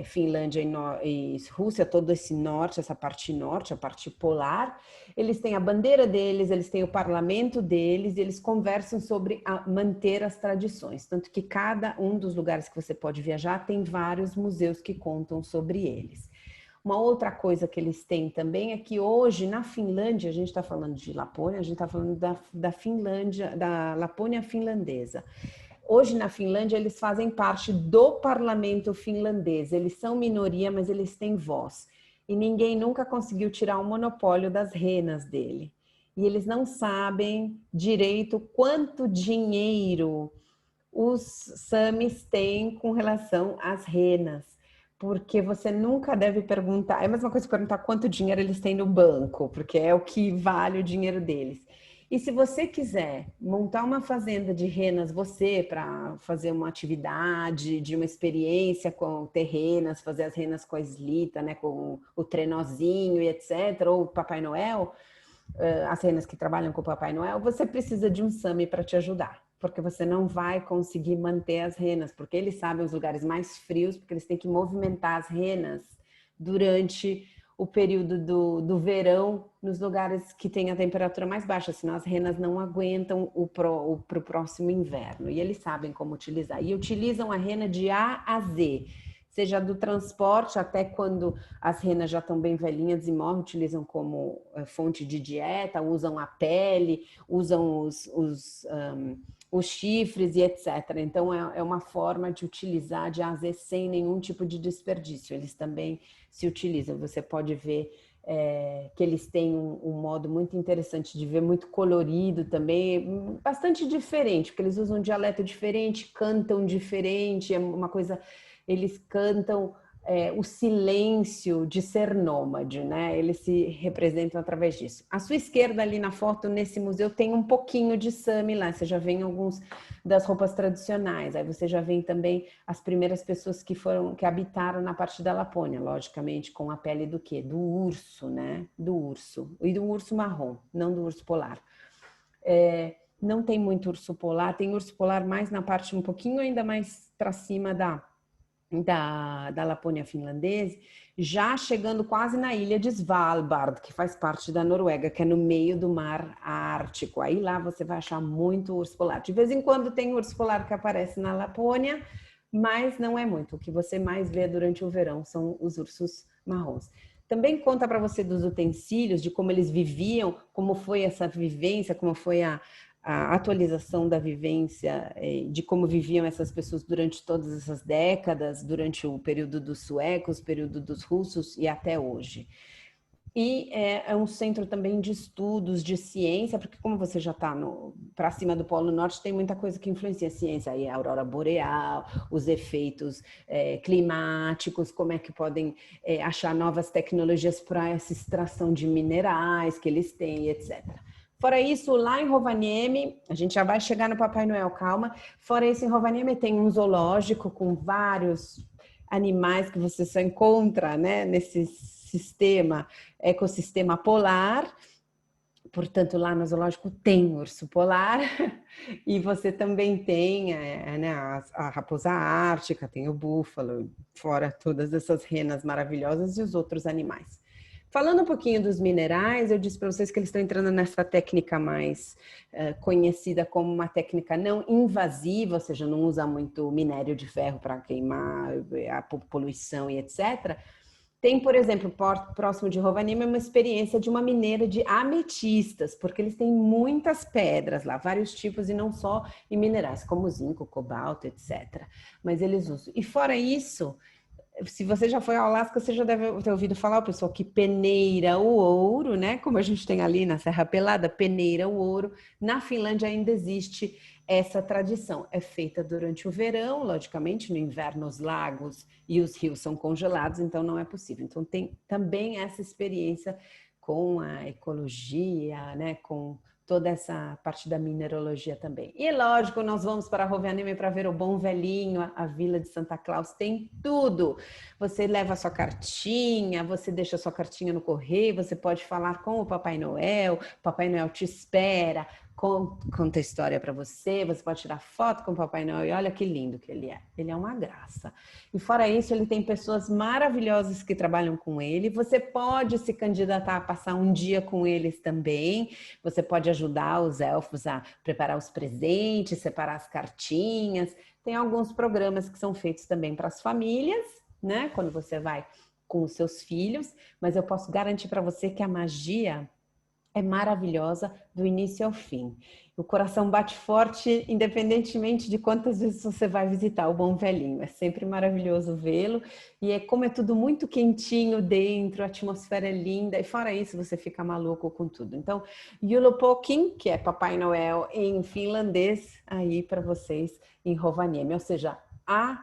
Finlândia e Rússia, todo esse norte, essa parte norte, a parte polar. Eles têm a bandeira deles, eles têm o parlamento deles, e eles conversam sobre manter as tradições. Tanto que cada um dos lugares que você pode viajar tem vários museus que contam sobre eles. Uma outra coisa que eles têm também é que hoje na Finlândia, a gente está falando de Lapônia, a gente está falando da Finlândia, da Lapônia finlandesa. Hoje na Finlândia eles fazem parte do parlamento finlandês, eles são minoria, mas eles têm voz. E ninguém nunca conseguiu tirar o monopólio das renas dele. E eles não sabem direito quanto dinheiro os Samis têm com relação às renas. Porque você nunca deve perguntar, é a mesma coisa que perguntar quanto dinheiro eles têm no banco, porque é o que vale o dinheiro deles. E se você quiser montar uma fazenda de renas, para fazer uma atividade, de uma experiência com terrenas, fazer as renas com a Slita, né, com o trenozinho e etc., ou o Papai Noel, as renas que trabalham com o Papai Noel, você precisa de um Sami para te ajudar, porque você não vai conseguir manter as renas, porque eles sabem os lugares mais frios, porque eles têm que movimentar as renas durante o período do verão nos lugares que tem a temperatura mais baixa, senão as renas não aguentam pro próximo inverno. E eles sabem como utilizar. E utilizam a rena de A a Z, seja do transporte até quando as renas já estão bem velhinhas e morrem, utilizam como fonte de dieta, usam a pele, usam os chifres e etc. Então, é uma forma de utilizar de A a Z sem nenhum tipo de desperdício. Eles também se utilizam. Você pode ver que eles têm um modo muito interessante de ver, muito colorido também, bastante diferente, porque eles usam um dialeto diferente, cantam diferente, é uma coisa... Eles cantam o silêncio de ser nômade, né? Eles se representam através disso. À sua esquerda, ali na foto, nesse museu, tem um pouquinho de Sami lá. Você já vê alguns das roupas tradicionais. Aí você já vê também as primeiras pessoas que habitaram na parte da Lapônia, logicamente, com a pele do quê? Do urso, né? Do urso. E do urso marrom, não do urso polar. Não tem muito urso polar, tem urso polar mais na parte um pouquinho ainda mais para cima da Lapônia finlandesa, já chegando quase na ilha de Svalbard, que faz parte da Noruega, que é no meio do mar Ártico. Aí lá você vai achar muito urso polar. De vez em quando tem urso polar que aparece na Lapônia, mas não é muito. O que você mais vê durante o verão são os ursos marrons. Também conta para você dos utensílios, de como eles viviam, como foi essa vivência, como foi a atualização da vivência, de como viviam essas pessoas durante todas essas décadas, durante o período dos suecos, período dos russos e até hoje. E é um centro também de estudos, de ciência, porque como você já está para cima do Polo Norte, tem muita coisa que influencia a ciência, aí a aurora boreal, os efeitos climáticos, como é que podem achar novas tecnologias para essa extração de minerais que eles têm, etc. Fora isso, lá em Rovaniemi, a gente já vai chegar no Papai Noel, calma. Fora isso, em Rovaniemi tem um zoológico com vários animais que você só encontra, né, nesse ecossistema polar. Portanto, lá no zoológico tem urso polar e você também tem né, a raposa ártica, tem o búfalo, fora todas essas renas maravilhosas e os outros animais. Falando um pouquinho dos minerais, eu disse para vocês que eles estão entrando nessa técnica mais conhecida como uma técnica não invasiva, ou seja, não usa muito minério de ferro para queimar a poluição e etc. Tem, por exemplo, próximo de Rovaniemi, uma experiência de uma mineira de ametistas, porque eles têm muitas pedras lá, vários tipos, e não só em minerais, como zinco, cobalto, etc. Mas eles usam. E fora isso, se você já foi ao Alasca, você já deve ter ouvido falar, o pessoal que peneira o ouro, né? Como a gente tem ali na Serra Pelada, peneira o ouro. Na Finlândia ainda existe essa tradição. É feita durante o verão, logicamente, no inverno os lagos e os rios são congelados, então não é possível. Então tem também essa experiência com a ecologia, né? Com toda essa parte da mineralogia também. E lógico, nós vamos para Rovaniemi para ver o Bom Velhinho, a Vila de Santa Claus, tem tudo. Você leva a sua cartinha, você deixa a sua cartinha no correio, você pode falar com o Papai Noel te espera, conta a história para você, você pode tirar foto com o Papai Noel e olha que lindo que ele é. Ele é uma graça. E fora isso, ele tem pessoas maravilhosas que trabalham com ele. Você pode se candidatar a passar um dia com eles também. Você pode ajudar os elfos a preparar os presentes, separar as cartinhas. Tem alguns programas que são feitos também para as famílias, né? Quando você vai com os seus filhos, mas eu posso garantir para você que a magia é maravilhosa do início ao fim. O coração bate forte, independentemente de quantas vezes você vai visitar o Bom Velhinho. É sempre maravilhoso vê-lo. E como é tudo muito quentinho dentro, a atmosfera é linda. E fora isso, você fica maluco com tudo. Então, Julopokin, que é Papai Noel em finlandês, aí para vocês em Rovaniemi. Ou seja, a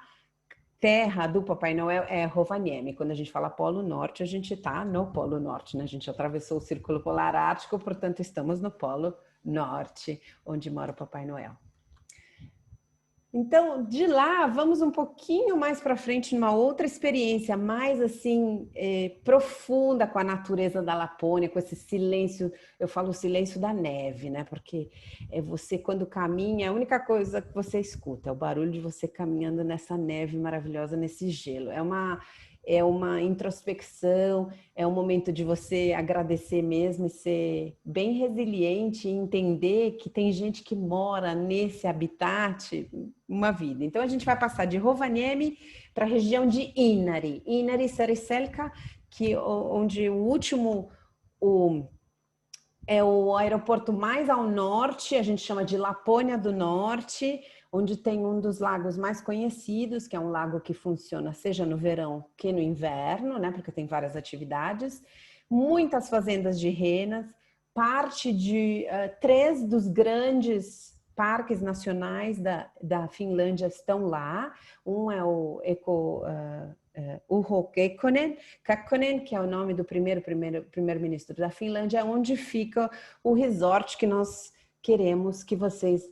terra do Papai Noel é Rovaniemi. Quando a gente fala Polo Norte, a gente está no Polo Norte, né? A gente atravessou o Círculo Polar Ártico, portanto, estamos no Polo Norte, onde mora o Papai Noel. Então, de lá, vamos um pouquinho mais para frente numa outra experiência mais assim profunda com a natureza da Lapônia, com esse silêncio. Eu falo o silêncio da neve, né? Porque você quando caminha, a única coisa que você escuta é o barulho de você caminhando nessa neve maravilhosa, nesse gelo. É uma introspecção, é um momento de você agradecer mesmo e ser bem resiliente e entender que tem gente que mora nesse habitat uma vida. Então a gente vai passar de Rovaniemi para a região de Inari, Sariselka, onde é o aeroporto mais ao norte, a gente chama de Lapônia do Norte, onde tem um dos lagos mais conhecidos, que é um lago que funciona seja no verão que no inverno, né? Porque tem várias atividades, muitas fazendas de renas, parte de 3 dos grandes parques nacionais da Finlândia estão lá. Um é o Urho Kekkonen, que é o nome do primeiro-ministro da Finlândia, onde fica o resort que nós queremos que vocês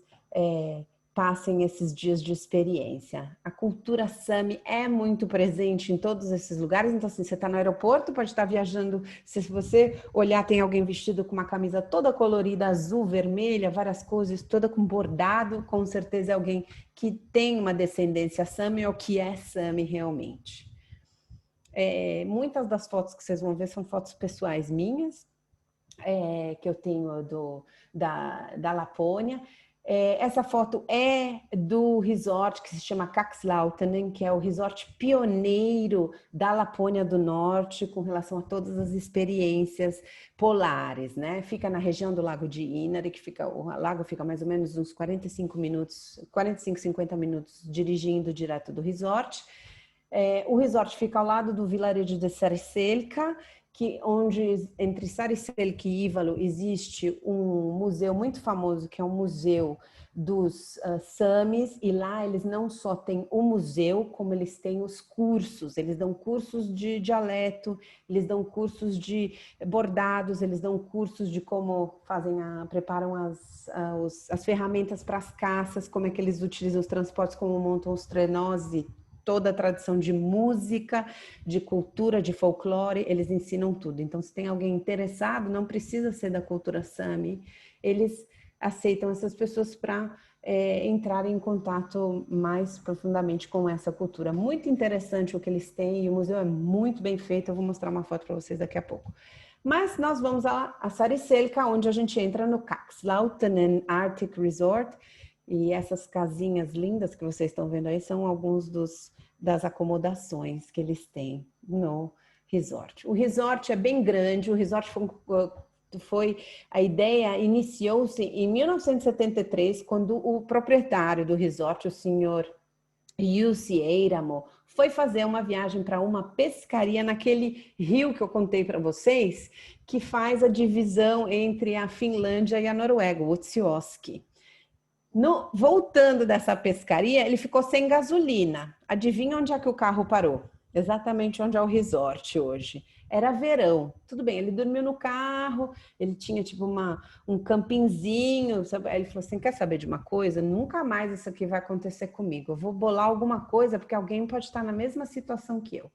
passem esses dias de experiência. A cultura Sami é muito presente em todos esses lugares, então assim, você está no aeroporto, pode estar viajando, se você olhar tem alguém vestido com uma camisa toda colorida, azul, vermelha, várias coisas, toda com bordado, com certeza é alguém que tem uma descendência Sami ou que é Sami realmente. Muitas das fotos que vocês vão ver são fotos pessoais minhas, que eu tenho da Lapônia. Essa foto é do resort que se chama Kaxlautanen, que é o resort pioneiro da Lapônia do Norte com relação a todas as experiências polares, né? Fica na região do Lago de Inari, o lago fica mais ou menos uns 45 minutos, 45, 50 minutos dirigindo direto do resort. O resort fica ao lado do vilarejo de Sariselka, onde entre Sariselka e Ivalo existe um museu muito famoso, que é o Museu dos Samis, e lá eles não só têm o museu, como eles têm os cursos, eles dão cursos de dialeto, eles dão cursos de bordados, eles dão cursos de como preparam as ferramentas para as caças, como é que eles utilizam os transportes, como montam os trenós e toda a tradição de música, de cultura, de folclore, eles ensinam tudo. Então, se tem alguém interessado, não precisa ser da cultura Sami, eles aceitam essas pessoas para entrarem em contato mais profundamente com essa cultura. Muito interessante o que eles têm e o museu é muito bem feito, eu vou mostrar uma foto para vocês daqui a pouco. Mas nós vamos a Sariselka, onde a gente entra no Kaxlautanen Arctic Resort, e essas casinhas lindas que vocês estão vendo aí são alguns das acomodações que eles têm no resort. O resort é bem grande, o resort a ideia iniciou-se em 1973, quando o proprietário do resort, o senhor Jussi Eiramo, foi fazer uma viagem para uma pescaria naquele rio que eu contei para vocês, que faz a divisão entre a Finlândia e a Noruega, o Utsjoki. Voltando dessa pescaria, ele ficou sem gasolina. Adivinha onde é que o carro parou? Exatamente onde é o resort hoje. Era verão. Tudo bem, ele dormiu no carro, ele tinha tipo um campinzinho. Sabe? Aí ele falou assim, quer saber de uma coisa? Nunca mais isso aqui vai acontecer comigo. Eu vou bolar alguma coisa, porque alguém pode estar na mesma situação que eu.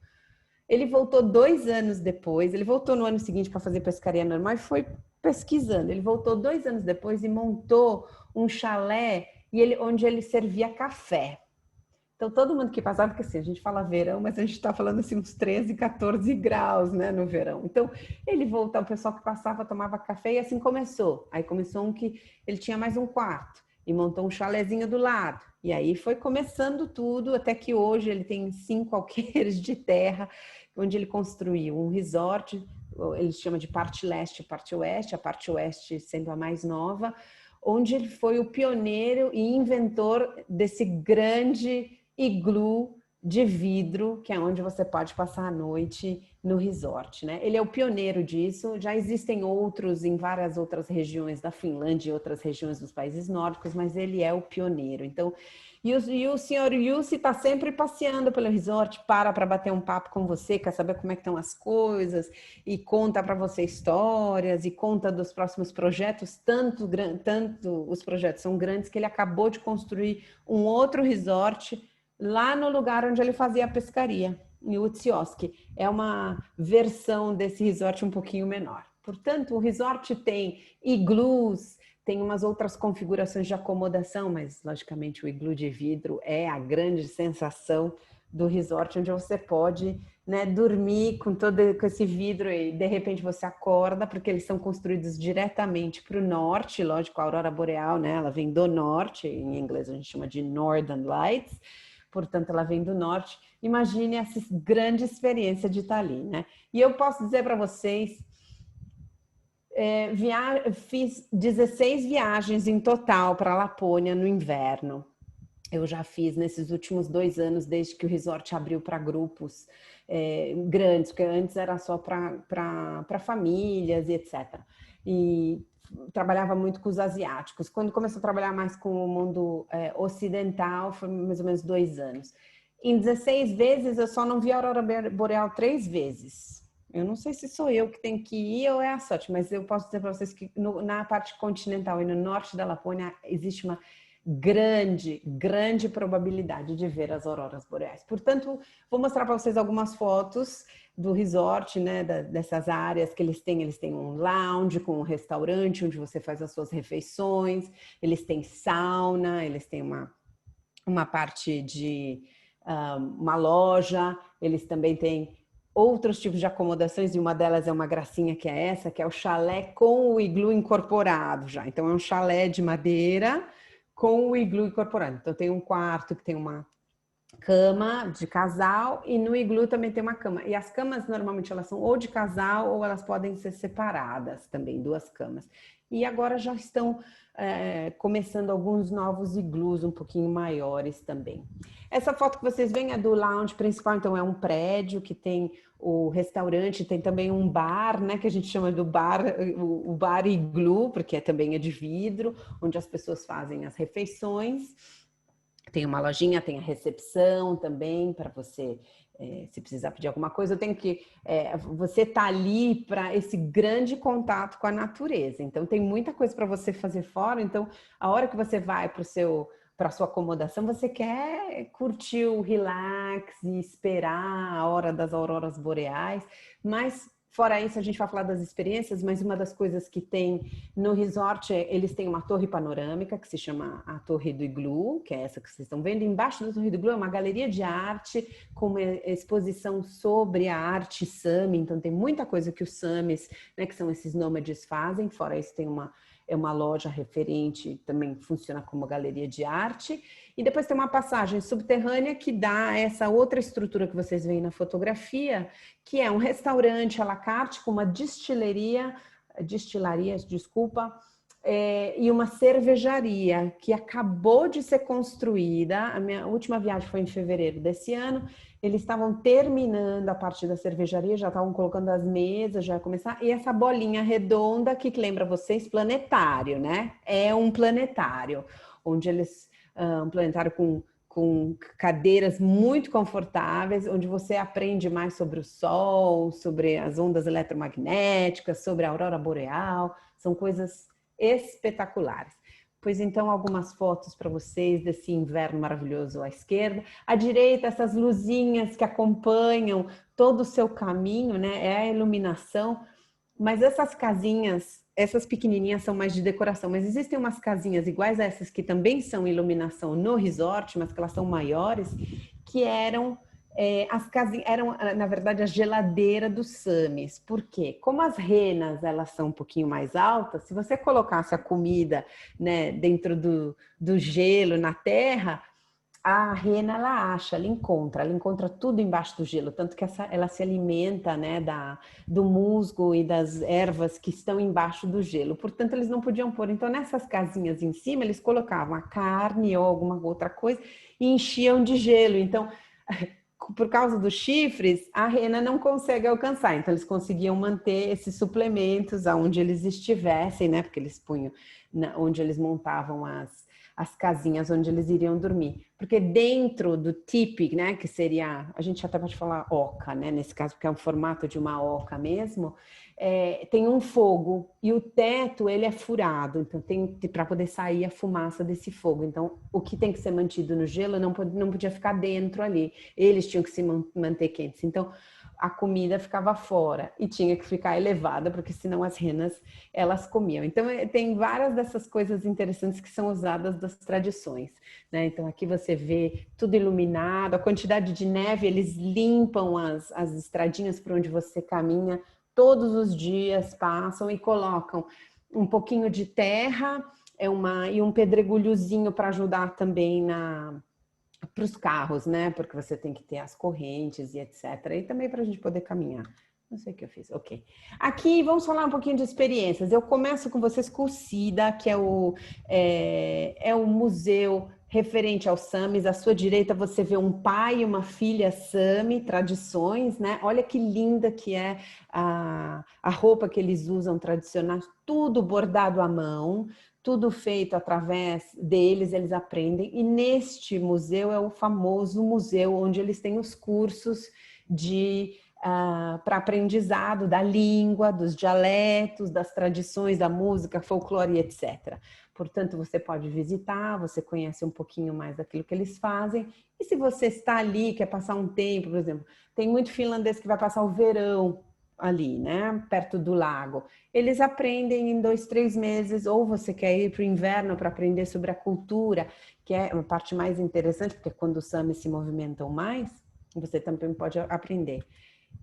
Ele voltou 2 anos depois, ele voltou no ano seguinte para fazer pescaria normal e foi pesquisando. Ele voltou 2 anos depois e montou um chalé onde ele servia café. Então, todo mundo que passava, porque assim, a gente fala verão, mas a gente está falando assim uns 13, 14 graus, né, no verão. Então, ele voltou, o pessoal que passava tomava café e assim começou. Aí começou que ele tinha mais um quarto e montou um chalezinho do lado. E aí foi começando tudo, até que hoje ele tem 5 alqueires de terra, onde ele construiu um resort, ele chama de parte leste e parte oeste, a parte oeste sendo a mais nova, onde ele foi o pioneiro e inventor desse grande iglu de vidro, que é onde você pode passar a noite no resort, né? Ele é o pioneiro disso, já existem outros em várias outras regiões da Finlândia e outras regiões dos países nórdicos, mas ele é o pioneiro. Então, e o senhor Jussi está sempre passeando pelo resort, para bater um papo com você, quer saber como é que estão as coisas, e conta para você histórias, e conta dos próximos projetos, tanto os projetos são grandes que ele acabou de construir um outro resort lá no lugar onde ele fazia a pescaria, em Utsjoki. É uma versão desse resort um pouquinho menor. Portanto, o resort tem iglus, tem umas outras configurações de acomodação, mas logicamente o iglu de vidro é a grande sensação do resort, onde você pode, né, dormir com esse vidro e de repente você acorda, porque eles são construídos diretamente para o norte, lógico, a aurora boreal, né, ela vem do norte, em inglês a gente chama de Northern Lights, portanto ela vem do norte. Imagine essa grande experiência de estar ali, né? E eu posso dizer para vocês, fiz 16 viagens em total para a Lapônia no inverno. Eu já fiz nesses últimos 2 anos, desde que o resort abriu para grupos grandes, porque antes era só para famílias e etc. E trabalhava muito com os asiáticos. Quando começou a trabalhar mais com o mundo ocidental, foi mais ou menos 2 anos. Em 16 vezes, eu só não vi a aurora boreal 3 vezes. Eu não sei se sou eu que tenho que ir ou é a sorte, mas eu posso dizer para vocês que na parte continental e no norte da Lapônia existe uma grande probabilidade de ver as auroras boreais. Portanto, vou mostrar para vocês algumas fotos do resort, né, dessas áreas que eles têm. Eles têm um lounge com um restaurante onde você faz as suas refeições, eles têm sauna, eles têm uma parte de uma loja, eles também têm outros tipos de acomodações, e uma delas é uma gracinha que é essa, que é o chalé com o iglu incorporado já. Então é um chalé de madeira com o iglu incorporado. Então tem um quarto que tem uma cama de casal e no iglu também tem uma cama. E as camas normalmente elas são ou de casal ou elas podem ser separadas também, 2 camas. E agora já estão começando alguns novos iglus um pouquinho maiores também. Essa foto que vocês veem é do lounge principal, então é um prédio que tem o restaurante, tem também um bar, né, que a gente chama do bar, o bar iglu, porque também é de vidro, onde as pessoas fazem as refeições. Tem uma lojinha, tem a recepção também para você, se precisar pedir alguma coisa. Eu tenho que... você tá ali para esse grande contato com a natureza. Então, tem muita coisa para você fazer fora. Então, a hora que você vai para a sua acomodação, você quer curtir o relax e esperar a hora das auroras boreais. Mas, fora isso, a gente vai falar das experiências, mas uma das coisas que tem no resort, eles têm uma torre panorâmica que se chama a Torre do Iglu, que é essa que vocês estão vendo. Embaixo da Torre do Iglu é uma galeria de arte com uma exposição sobre a arte Sami. Então tem muita coisa que os Samis, né, que são esses nômades, fazem. Fora isso tem uma loja referente, também funciona como galeria de arte. E depois tem uma passagem subterrânea que dá essa outra estrutura que vocês veem na fotografia, que é um restaurante à la carte com uma destilaria, e uma cervejaria que acabou de ser construída. A minha última viagem foi em fevereiro desse ano. Eles estavam terminando a parte da cervejaria, já estavam colocando as mesas, já ia começar. E essa bolinha redonda que lembra vocês, planetário, né? É um planetário, onde eles... um planetário com cadeiras muito confortáveis, onde você aprende mais sobre o Sol, sobre as ondas eletromagnéticas, sobre a aurora boreal. São coisas espetaculares. Pois então, algumas fotos para vocês desse inverno maravilhoso à esquerda. À direita, essas luzinhas que acompanham todo o seu caminho, né? É a iluminação. Mas essas casinhas, essas pequenininhas são mais de decoração, mas existem umas casinhas iguais a essas que também são iluminação no resort, mas que elas são maiores, que eram as casinhas, eram na verdade a geladeira dos Samis. Por quê? Como as renas elas são um pouquinho mais altas, se você colocasse a comida, né, dentro do gelo na terra, a rena ela encontra tudo embaixo do gelo, tanto que ela se alimenta, né, do musgo e das ervas que estão embaixo do gelo. Portanto, eles não podiam pôr. Então, nessas casinhas em cima, eles colocavam a carne ou alguma outra coisa e enchiam de gelo. Então, por causa dos chifres, a rena não consegue alcançar. Então, eles conseguiam manter esses suplementos aonde eles estivessem, né? Porque eles punham onde eles montavam as casinhas onde eles iriam dormir. Porque dentro do tipi, né, que seria, a gente até pode falar oca, né, nesse caso, porque é um formato de uma oca mesmo, tem um fogo e o teto, ele é furado, então tem para poder sair a fumaça desse fogo. Então, o que tem que ser mantido no gelo não podia ficar dentro ali. Eles tinham que se manter quentes. Então, a comida ficava fora e tinha que ficar elevada, porque senão as renas, elas comiam. Então, tem várias dessas coisas interessantes que são usadas das tradições, né? Então, aqui você vê tudo iluminado, a quantidade de neve, eles limpam as estradinhas por onde você caminha, todos os dias passam e colocam um pouquinho de terra e um pedregulhozinho para ajudar também para os carros, né? Porque você tem que ter as correntes e etc. E também para a gente poder caminhar. Não sei o que eu fiz, ok. Aqui vamos falar um pouquinho de experiências. Eu começo com vocês com o SIDA, que é o museu referente aos Samis. À sua direita você vê um pai e uma filha Sami, tradições, né? Olha que linda que é a roupa que eles usam tradicional, tudo bordado à mão, tudo feito através deles, eles aprendem. E neste museu é o famoso museu onde eles têm os cursos para aprendizado da língua, dos dialetos, das tradições, da música, folclore, etc. Portanto, você pode visitar, você conhece um pouquinho mais daquilo que eles fazem. E se você está ali, quer passar um tempo, por exemplo, tem muito finlandês que vai passar o verão ali, né, perto do lago. Eles aprendem em 2, 3 meses, ou você quer ir para o inverno para aprender sobre a cultura, que é a parte mais interessante, porque quando os Samis se movimentam mais, você também pode aprender.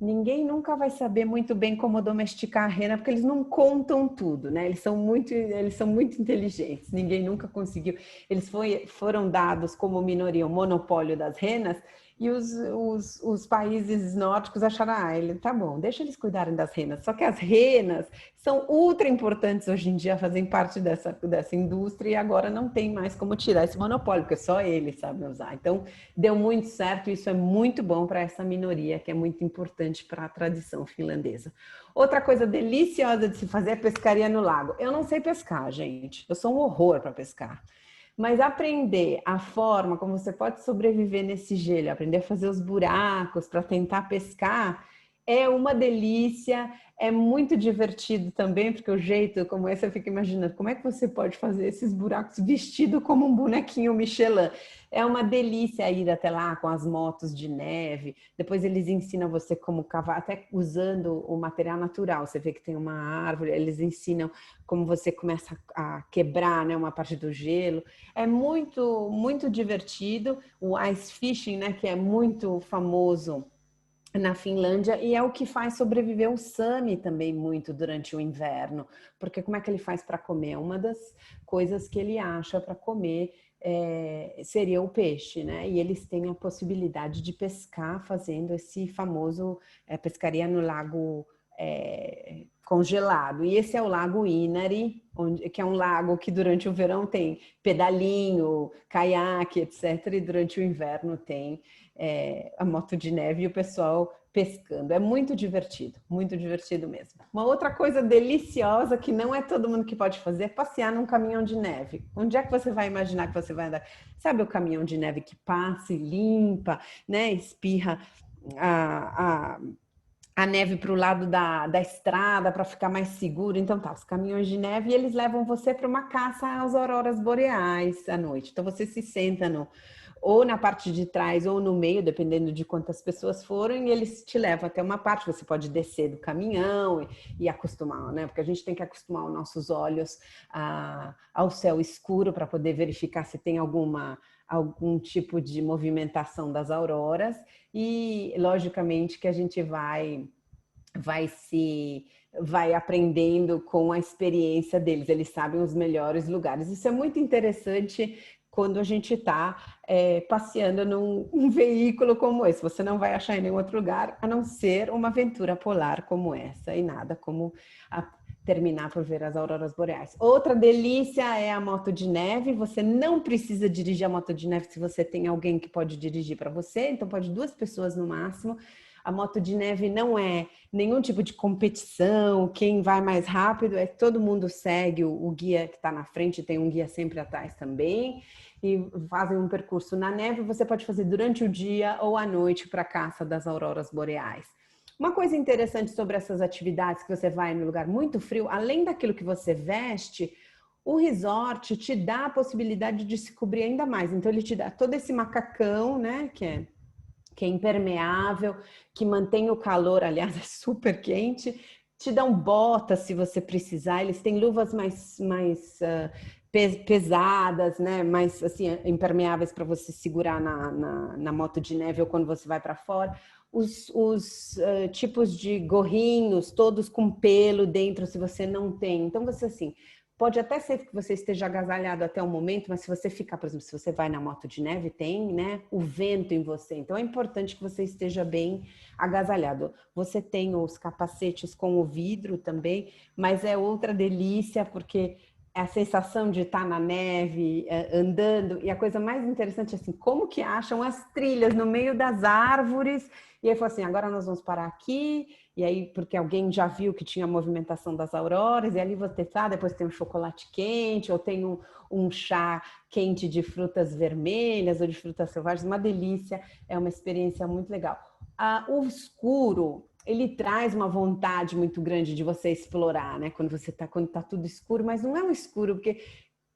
Ninguém nunca vai saber muito bem como domesticar a rena, porque eles não contam tudo, né? Eles são muito inteligentes. Ninguém nunca conseguiu. Eles foram dados como minoria o monopólio das renas, e os países nórdicos acharam, tá bom, deixa eles cuidarem das renas. Só que as renas são ultra importantes hoje em dia, fazem parte dessa indústria, e agora não tem mais como tirar esse monopólio, porque só eles sabem usar. Então, deu muito certo, e isso é muito bom para essa minoria, que é muito importante para a tradição finlandesa. Outra coisa deliciosa de se fazer é pescaria no lago. Eu não sei pescar, gente. Eu sou um horror para pescar. Mas aprender a forma como você pode sobreviver nesse gelo, aprender a fazer os buracos para tentar pescar, é uma delícia, é muito divertido também, porque o jeito como esse, eu fico imaginando, como é que você pode fazer esses buracos vestido como um bonequinho Michelin? É uma delícia ir até lá com as motos de neve, depois eles ensinam você como cavar, até usando o material natural, você vê que tem uma árvore, eles ensinam como você começa a quebrar, né, uma parte do gelo. É muito, muito divertido. O ice fishing, né, que é muito famoso na Finlândia, e é o que faz sobreviver o Sami também muito durante o inverno, porque como é que ele faz para comer? Uma das coisas que ele acha para comer seria o peixe, né? E eles têm a possibilidade de pescar fazendo esse famoso pescaria no lago congelado. E esse é o Lago Inari, que é um lago que durante o verão tem pedalinho, caiaque, etc. E durante o inverno tem a moto de neve e o pessoal pescando. É muito divertido mesmo. Uma outra coisa deliciosa que não é todo mundo que pode fazer é passear num caminhão de neve. Onde é que você vai imaginar que você vai andar? Sabe o caminhão de neve que passa e limpa, né? Espirra a neve para o lado da estrada para ficar mais seguro. Então tá, os caminhões de neve, e eles levam você para uma caça às auroras boreais à noite. Então você se senta ou na parte de trás ou no meio, dependendo de quantas pessoas forem, e eles te levam até uma parte, você pode descer do caminhão e acostumar, né? Porque a gente tem que acostumar os nossos olhos ao céu escuro para poder verificar se tem algum tipo de movimentação das auroras, e logicamente que a gente vai aprendendo com a experiência deles, eles sabem os melhores lugares. Isso é muito interessante quando a gente está passeando num veículo como esse. Você não vai achar em nenhum outro lugar, a não ser uma aventura polar como essa, e nada como terminar por ver as auroras boreais. Outra delícia é a moto de neve. Você não precisa dirigir a moto de neve se você tem alguém que pode dirigir para você, então pode 2 pessoas no máximo. A moto de neve não é nenhum tipo de competição, quem vai mais rápido, todo mundo segue o guia que está na frente, tem um guia sempre atrás também, e fazem um percurso na neve. Você pode fazer durante o dia ou à noite para a caça das auroras boreais. Uma coisa interessante sobre essas atividades, que você vai em um lugar muito frio, além daquilo que você veste, o resort te dá a possibilidade de se cobrir ainda mais. Então ele te dá todo esse macacão, né, que é impermeável, que mantém o calor, aliás, é super quente, te dão botas se você precisar, eles têm luvas mais pesadas, né? Mais assim, impermeáveis para você segurar na moto de neve ou quando você vai para fora. Os tipos de gorrinhos, todos com pelo dentro, se você não tem. Então, você assim, pode até ser que você esteja agasalhado até o momento, mas se você ficar, por exemplo, se você vai na moto de neve, tem, né, o vento em você. Então, é importante que você esteja bem agasalhado. Você tem os capacetes com o vidro também, mas é outra delícia, porque a sensação de estar na neve, andando, e a coisa mais interessante é assim, como que acham as trilhas no meio das árvores, e aí falou assim, agora nós vamos parar aqui, e aí porque alguém já viu que tinha a movimentação das auroras, e ali você tá, depois tem um chocolate quente, ou tem um chá quente de frutas vermelhas ou de frutas selvagens, uma delícia, é uma experiência muito legal. O escuro, ele traz uma vontade muito grande de você explorar, né? Quando tá tudo escuro, mas não é um escuro, porque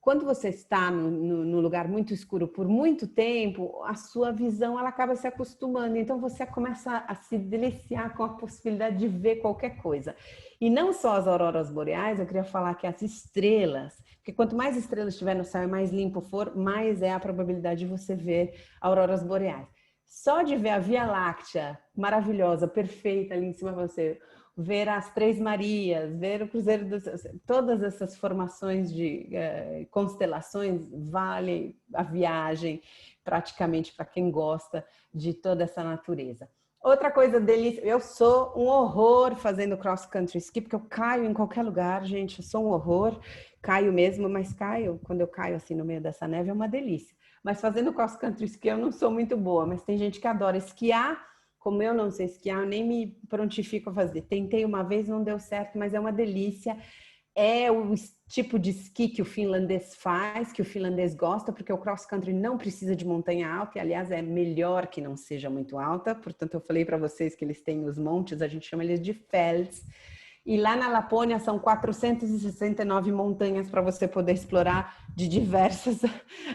quando você está no lugar muito escuro por muito tempo, a sua visão ela acaba se acostumando. Então você começa a se deliciar com a possibilidade de ver qualquer coisa. E não só as auroras boreais, eu queria falar que as estrelas, porque quanto mais estrelas tiver no céu e mais limpo for, mais é a probabilidade de você ver auroras boreais. Só de ver a Via Láctea maravilhosa, perfeita ali em cima de você, ver as Três Marias, ver o Cruzeiro dos... Todas essas formações de constelações vale a viagem praticamente para quem gosta de toda essa natureza. Outra coisa delícia, eu sou um horror fazendo cross country ski, porque eu caio em qualquer lugar, gente, eu sou um horror, caio mesmo, mas caio, quando eu caio assim no meio dessa neve é uma delícia. Mas fazendo cross country ski eu não sou muito boa, mas tem gente que adora esquiar. Como eu não sei esquiar, eu nem me prontifico a fazer. Tentei uma vez, não deu certo, mas é uma delícia. É o tipo de esqui que o finlandês faz, que o finlandês gosta, porque o cross country não precisa de montanha alta, e aliás é melhor que não seja muito alta. Portanto, eu falei para vocês que eles têm os montes, a gente chama eles de fells. E lá na Lapônia são 469 montanhas para você poder explorar de diversas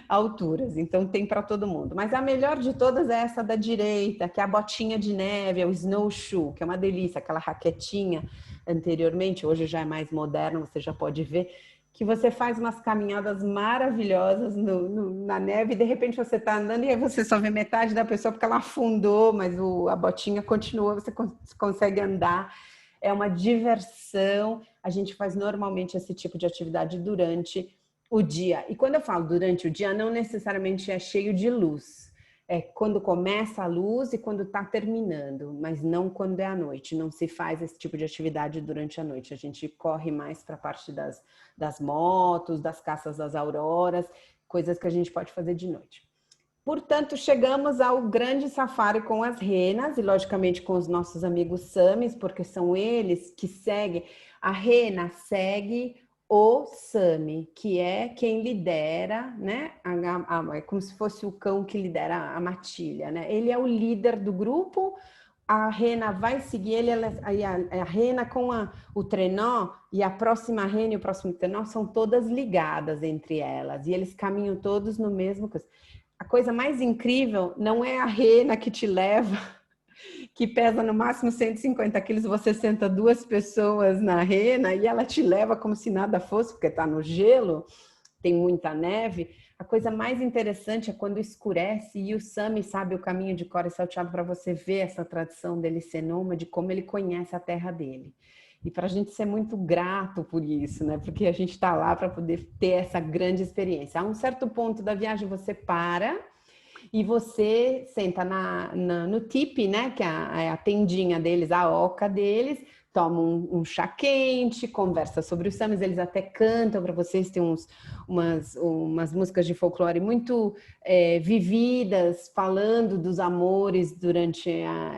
alturas. Então tem para todo mundo. Mas a melhor de todas é essa da direita, que é a botinha de neve, é o snowshoe, que é uma delícia, aquela raquetinha anteriormente, hoje já é mais moderno, você já pode ver, que você faz umas caminhadas maravilhosas na neve e de repente você está andando e aí você só vê metade da pessoa porque ela afundou, mas a botinha continua, você consegue andar. É uma diversão. A gente faz normalmente esse tipo de atividade durante o dia. E quando eu falo durante o dia, não necessariamente é cheio de luz. É quando começa a luz e quando está terminando, mas não quando é à noite. Não se faz esse tipo de atividade durante a noite. A gente corre mais para a parte das motos, das caças às auroras, coisas que a gente pode fazer de noite. Portanto, chegamos ao grande safari com as renas e, logicamente, com os nossos amigos Samis, porque são eles que seguem. A rena segue o Sami, que é quem lidera, né? É como se fosse o cão que lidera a matilha, né? Ele é o líder do grupo. A rena vai seguir ele, a rena com o trenó e a próxima rena e o próximo trenó são todas ligadas entre elas e eles caminham todos no mesmo coisa. A coisa mais incrível não é a rena que te leva, que pesa no máximo 150 quilos, você senta duas pessoas na rena e ela te leva como se nada fosse, porque está no gelo, tem muita neve. A coisa mais interessante é quando escurece e o Sami sabe o caminho de cor e salteado para você ver essa tradição dele ser nômade, como ele conhece a terra dele. E para a gente ser muito grato por isso, né? Porque a gente está lá para poder ter essa grande experiência. A um certo ponto da viagem você para e você senta no tipi, né? Que é a tendinha deles, a oca deles, toma um chá quente, conversa sobre os Samis, eles até cantam para vocês, tem umas músicas de folclore muito vividas, falando dos amores durante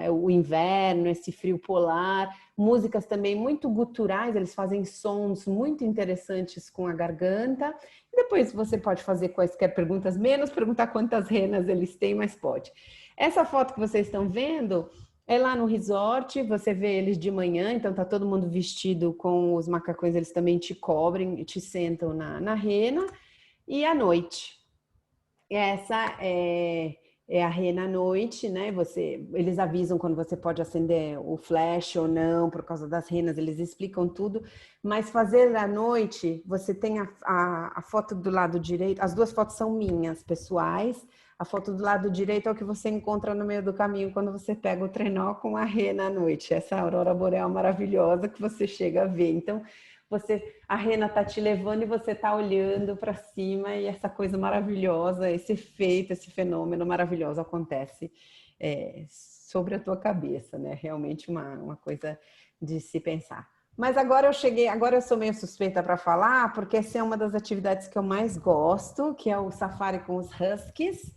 o inverno, esse frio polar, músicas também muito guturais, eles fazem sons muito interessantes com a garganta. E depois você pode fazer quaisquer perguntas, menos perguntar quantas renas eles têm, mas pode. Essa foto que vocês estão vendo é lá no resort, você vê eles de manhã, então tá todo mundo vestido com os macacões, eles também te cobrem e te sentam na rena. E à noite, essa é a rena à noite, né? Eles avisam quando você pode acender o flash ou não, por causa das renas, eles explicam tudo. Mas fazer à noite, você tem a foto do lado direito, as duas fotos são minhas, pessoais. A foto do lado direito é o que você encontra no meio do caminho quando você pega o trenó com a rena à noite. Essa aurora boreal maravilhosa que você chega a ver. Então, a rena tá te levando e você tá olhando para cima e essa coisa maravilhosa, esse efeito, esse fenômeno maravilhoso acontece sobre a tua cabeça, né? Realmente uma coisa de se pensar. Mas agora agora eu sou meio suspeita para falar, porque essa é uma das atividades que eu mais gosto, que é o safari com os huskies.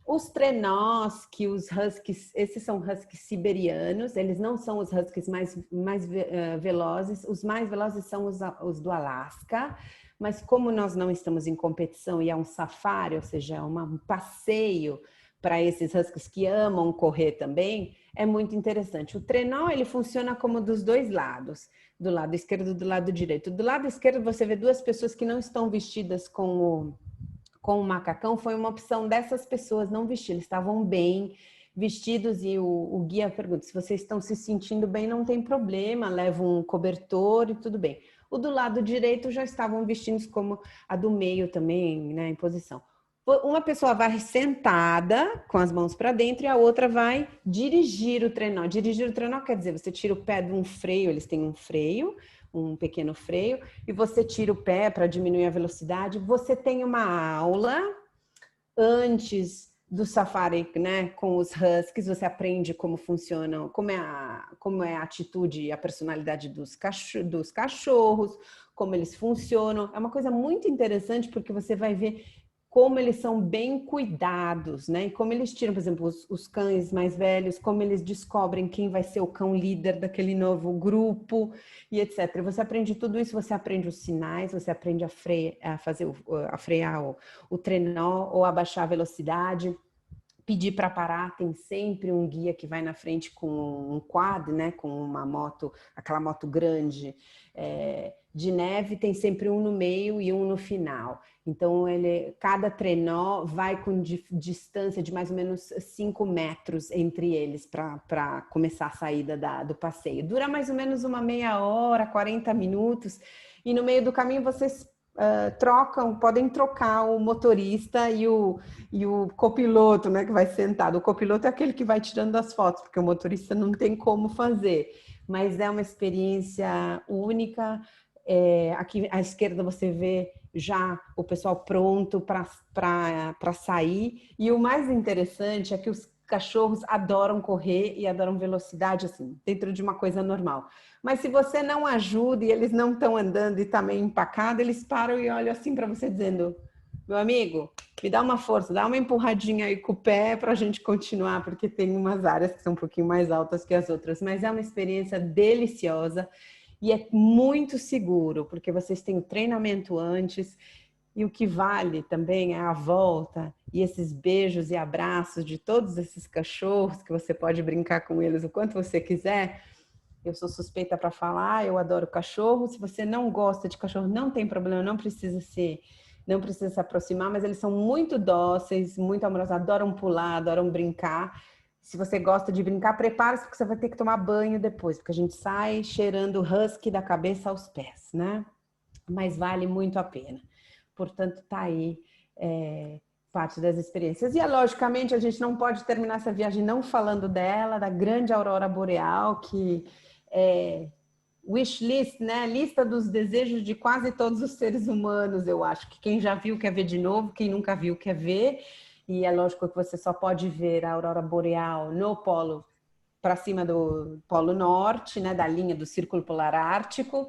Os trenós, que os huskies, esses são huskies siberianos, eles não são os huskies mais velozes, os mais velozes são os do Alasca, mas como nós não estamos em competição e é um safari, ou seja, um passeio para esses huskies que amam correr também, é muito interessante. O trenó, ele funciona como dos dois lados, do lado esquerdo e do lado direito. Do lado esquerdo você vê duas pessoas que não estão vestidas com o macacão, foi uma opção dessas pessoas não vestir, eles estavam bem vestidos e o guia pergunta, se vocês estão se sentindo bem, não tem problema, leva um cobertor e tudo bem. O do lado direito já estavam vestidos como a do meio também, né, em posição. Uma pessoa vai sentada com as mãos para dentro e a outra vai dirigir o trenó. Dirigir o trenó quer dizer, você tira o pé de um freio, eles têm um freio, um pequeno freio, e você tira o pé para diminuir a velocidade. Você tem uma aula antes do safari, né, com os huskies, você aprende como funcionam, como é a atitude e a personalidade dos cachorros, como eles funcionam. É uma coisa muito interessante porque você vai ver como eles são bem cuidados, né? E como eles tiram, por exemplo, os cães mais velhos, como eles descobrem quem vai ser o cão líder daquele novo grupo e etc. Você aprende tudo isso, você aprende os sinais, você aprende a frear o trenó ou abaixar a velocidade, pedir para parar. Tem sempre um guia que vai na frente com um quad, né? Com uma moto, aquela moto grande de neve, tem sempre um no meio e um no final. Então, cada trenó vai com distância de mais ou menos 5 metros entre eles para começar a saída do passeio. Dura mais ou menos uma meia hora, 40 minutos, e no meio do caminho vocês podem trocar o motorista e o copiloto, né, que vai sentado. O copiloto é aquele que vai tirando as fotos, porque o motorista não tem como fazer. Mas é uma experiência única. Aqui à esquerda você vê já o pessoal pronto para sair. E o mais interessante é que os cachorros adoram correr e adoram velocidade, assim, dentro de uma coisa normal. Mas se você não ajuda e eles não estão andando e está meio empacado, eles param e olham assim para você dizendo, meu amigo, me dá uma força, dá uma empurradinha aí com o pé para a gente continuar, porque tem umas áreas que são um pouquinho mais altas que as outras. Mas é uma experiência deliciosa e é muito seguro, porque vocês têm o treinamento antes. E o que vale também é a volta e esses beijos e abraços de todos esses cachorros, que você pode brincar com eles o quanto você quiser. Eu sou suspeita para falar, eu adoro cachorro. Se você não gosta de cachorro, não tem problema, não precisa se aproximar, mas eles são muito dóceis, muito amorosos, adoram pular, adoram brincar. Se você gosta de brincar, prepare-se porque você vai ter que tomar banho depois, porque a gente sai cheirando husky da cabeça aos pés, né? Mas vale muito a pena. Portanto, tá aí parte das experiências. E, logicamente, a gente não pode terminar essa viagem não falando dela, da grande aurora boreal, que é wish list, né? Lista dos desejos de quase todos os seres humanos, eu acho. Que quem já viu quer ver de novo, quem nunca viu quer ver. E é lógico que você só pode ver a aurora boreal no polo, para cima do Polo Norte, né? Da linha do Círculo Polar Ártico.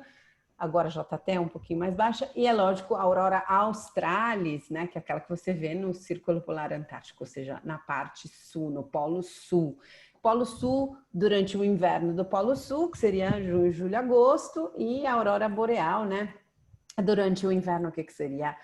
Agora já está até um pouquinho mais baixa, e é lógico a aurora australis, né, que é aquela que você vê no Círculo Polar Antártico, ou seja, na parte sul, no Polo Sul. Polo Sul durante o inverno do Polo Sul, que seria junho, julho, agosto, e a aurora boreal, né, durante o inverno, que seria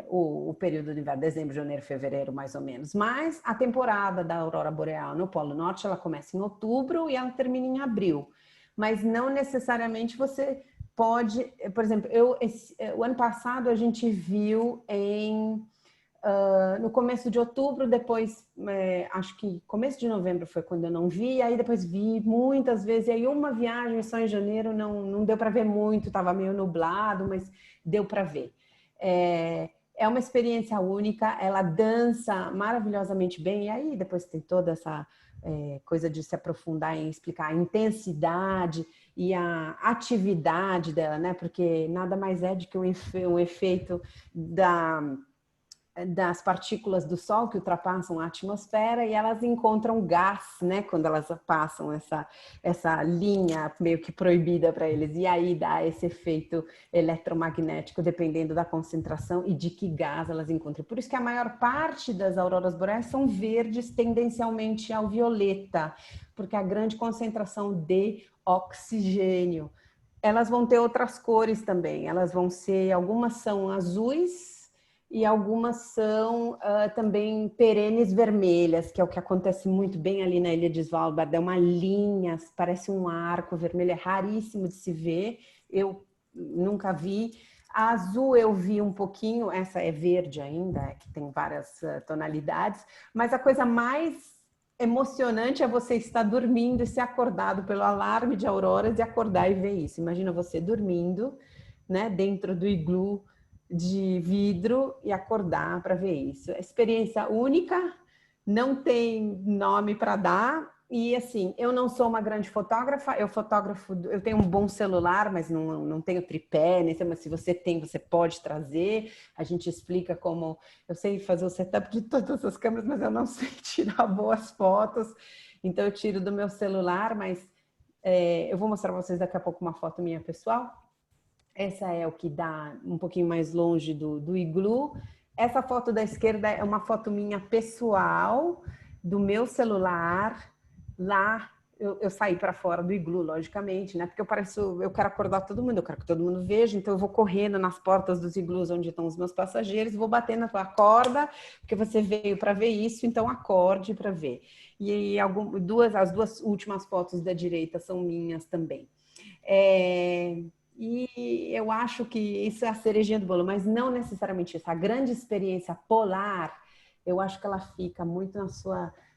o período de inverno, dezembro, janeiro, fevereiro, mais ou menos. Mas a temporada da aurora boreal no Polo Norte, ela começa em outubro e ela termina em abril. Mas não necessariamente você pode, por exemplo, o ano passado a gente viu no começo de outubro, depois acho que começo de novembro foi quando eu não vi, aí depois vi muitas vezes, e aí uma viagem só em janeiro não deu para ver muito, estava meio nublado, mas deu para ver. É uma experiência única, ela dança maravilhosamente bem, e aí depois tem toda essa coisa de se aprofundar em explicar a intensidade e a atividade dela, né? Porque nada mais é do que um efeito das partículas do Sol que ultrapassam a atmosfera e elas encontram gás, né, quando elas passam essa linha meio que proibida para eles. E aí dá esse efeito eletromagnético, dependendo da concentração e de que gás elas encontram. Por isso que a maior parte das auroras boreais são verdes, tendencialmente ao violeta, porque a grande concentração de oxigênio. Elas vão ter outras cores também, elas vão ser, algumas são azuis, e algumas são também perenes vermelhas, que é o que acontece muito bem ali na ilha de Svalbard. É uma linha, parece um arco vermelho, é raríssimo de se ver, eu nunca vi. A azul eu vi um pouquinho, essa é verde ainda, que tem várias tonalidades, mas a coisa mais emocionante é você estar dormindo e ser acordado pelo alarme de auroras e acordar e ver isso. Imagina você dormindo, né, dentro do iglu de vidro e acordar para ver isso. É experiência única, não tem nome para dar. E assim, eu não sou uma grande fotógrafa, eu tenho um bom celular, mas não tenho tripé, nem sei, mas se você tem, você pode trazer. A gente explica como, eu sei fazer o setup de todas as câmeras, mas eu não sei tirar boas fotos, então eu tiro do meu celular, mas eu vou mostrar para vocês daqui a pouco uma foto minha pessoal. Essa é o que dá um pouquinho mais longe do iglu. Essa foto da esquerda é uma foto minha pessoal, do meu celular. Lá eu saí para fora do iglu, logicamente, né? Porque eu quero acordar todo mundo, eu quero que todo mundo veja, então eu vou correndo nas portas dos iglus onde estão os meus passageiros, vou bater na tua corda, porque você veio para ver isso, então acorde para ver. E as duas últimas fotos da direita são minhas também. E eu acho que isso é a cerejinha do bolo, mas não necessariamente isso. A grande experiência polar, eu acho que ela fica muito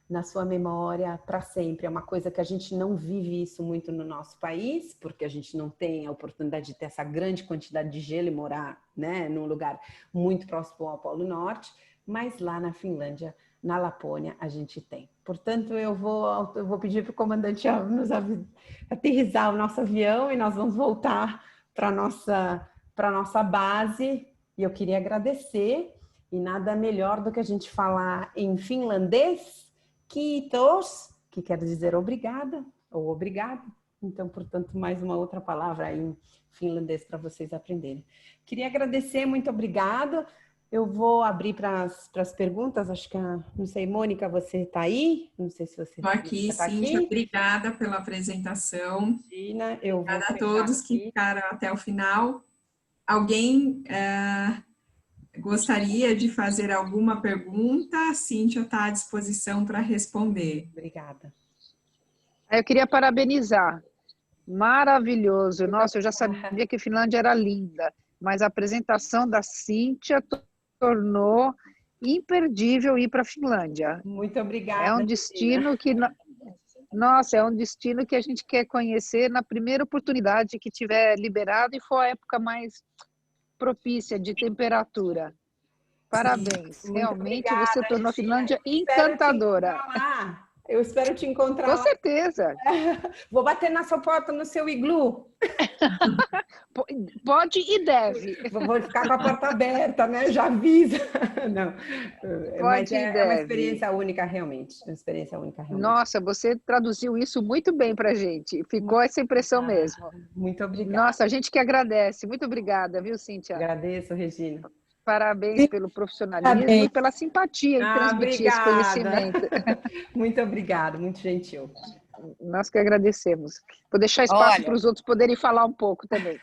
na sua memória para sempre. É uma coisa que a gente não vive isso muito no nosso país, porque a gente não tem a oportunidade de ter essa grande quantidade de gelo e morar, né, num lugar muito próximo ao Polo Norte, mas lá na Finlândia, na Lapônia, a gente tem. Portanto, eu vou pedir para o comandante nos aterrissar o nosso avião e nós vamos voltar para nossa base. E eu queria agradecer, e nada melhor do que a gente falar em finlandês, kiitos, que quer dizer obrigada ou obrigado. Então, portanto, mais uma outra palavra em finlandês para vocês aprenderem. Queria agradecer, muito obrigada. Eu vou abrir para as perguntas, acho que, não sei, Mônica, você está aí? Não sei se você Estou aqui, está Cíntia, aqui. obrigada pela apresentação. Imagina, eu vou Obrigada a fechar todos que aqui. ficaram até o final. Alguém gostaria de fazer alguma pergunta? A Cíntia está à disposição para responder. Obrigada. Eu queria parabenizar. Maravilhoso. Nossa, eu já sabia que a Finlândia era linda, mas a apresentação da Cíntia tornou imperdível ir para a Finlândia. Muito obrigada, É um Regina. destino que, nossa, é um destino que a gente quer conhecer na primeira oportunidade que tiver liberado e for a época mais propícia de temperatura. Parabéns. Muito Realmente obrigada, você tornou a Regina. Finlândia Espero te encantadora. encontrar lá. Eu espero te encontrar Com lá. certeza. Vou bater na sua porta no seu iglu. Pode e deve. Vou ficar com a porta aberta, né? Já avisa. Não, mas Pode e é uma deve. experiência única, realmente. Uma experiência única, realmente. Nossa, você traduziu isso muito bem para a gente. Ficou essa impressão mesmo. Muito obrigada. Nossa, a gente que agradece. Muito obrigada, viu, Cíntia? Agradeço, Regina. Parabéns pelo profissionalismo Parabéns. e pela simpatia em transmitir esse Obrigada. conhecimento. Muito obrigada, muito gentil. Nós que agradecemos. Vou deixar espaço para os outros poderem falar um pouco também.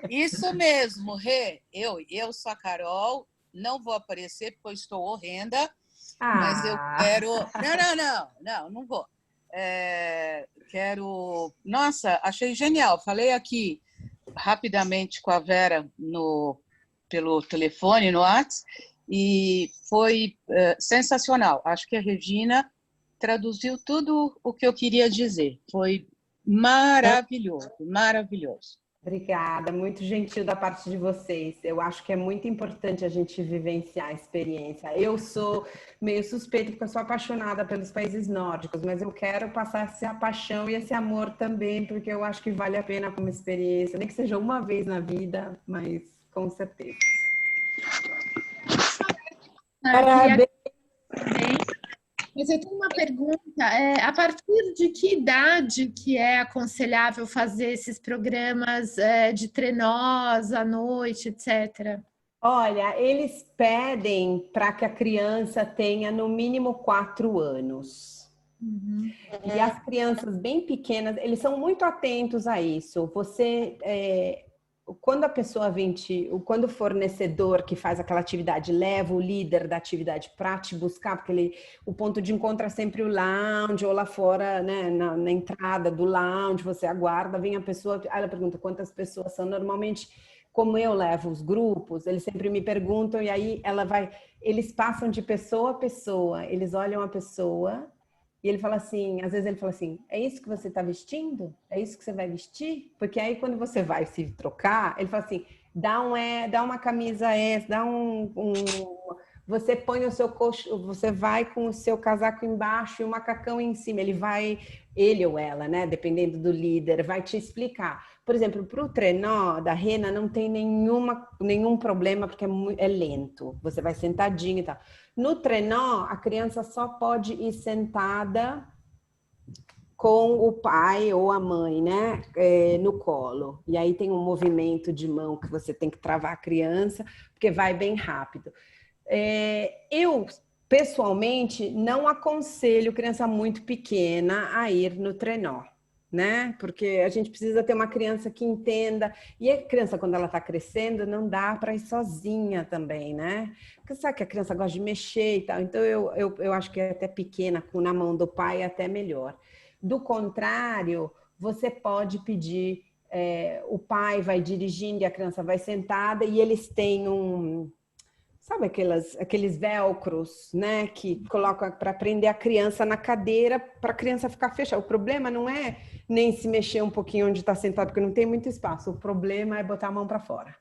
Isso mesmo, Rê. Eu sou a Carol, não vou aparecer porque eu estou horrenda, mas eu quero... Não vou. Quero... Nossa, achei genial. Falei aqui rapidamente com a Vera pelo telefone, no WhatsApp, e foi sensacional. Acho que a Regina traduziu tudo o que eu queria dizer. Foi maravilhoso, maravilhoso. Obrigada, muito gentil da parte de vocês. Eu acho que é muito importante a gente vivenciar a experiência. Eu sou meio suspeita porque eu sou apaixonada pelos países nórdicos, mas eu quero passar essa paixão e esse amor também, porque eu acho que vale a pena como experiência, nem que seja uma vez na vida, mas com certeza. Parabéns. Mas eu tenho uma pergunta, a partir de que idade que é aconselhável fazer esses programas de trenós à noite, etc.? Olha, eles pedem para que a criança tenha no mínimo 4 anos. Uhum. E as crianças bem pequenas, eles são muito atentos a isso. Quando a pessoa vem quando o fornecedor que faz aquela atividade leva o líder da atividade para te buscar, porque o ponto de encontro é sempre o lounge ou lá fora, né, na entrada do lounge, você aguarda, vem a pessoa, ela pergunta quantas pessoas são. Normalmente, como eu levo os grupos, eles sempre me perguntam e aí eles passam de pessoa a pessoa, eles olham a pessoa. E ele fala assim, às vezes ele fala assim, é isso que você está vestindo? É isso que você vai vestir? Porque aí quando você vai se trocar, ele fala assim, dá uma camisa essa, você põe o seu você vai com o seu casaco embaixo e o macacão em cima. Ele ou ela, né, dependendo do líder, vai te explicar. Por exemplo, para o trenó da rena não tem nenhum problema porque é lento. Você vai sentadinho e tal. No trenó, a criança só pode ir sentada com o pai ou a mãe, né, no colo. E aí tem um movimento de mão que você tem que travar a criança, porque vai bem rápido. Eu, pessoalmente, não aconselho criança muito pequena a ir no trenó, né? Porque a gente precisa ter uma criança que entenda. E a criança, quando ela está crescendo, não dá para ir sozinha também, né? Porque sabe que a criança gosta de mexer e tal. Então, eu acho que até pequena, na mão do pai, é até melhor. Do contrário, você pode pedir... o pai vai dirigindo e a criança vai sentada e eles têm sabe aqueles velcros, né, que colocam para prender a criança na cadeira, para a criança ficar fechada. O problema não é nem se mexer um pouquinho onde está sentado, porque não tem muito espaço. O problema é botar a mão para fora.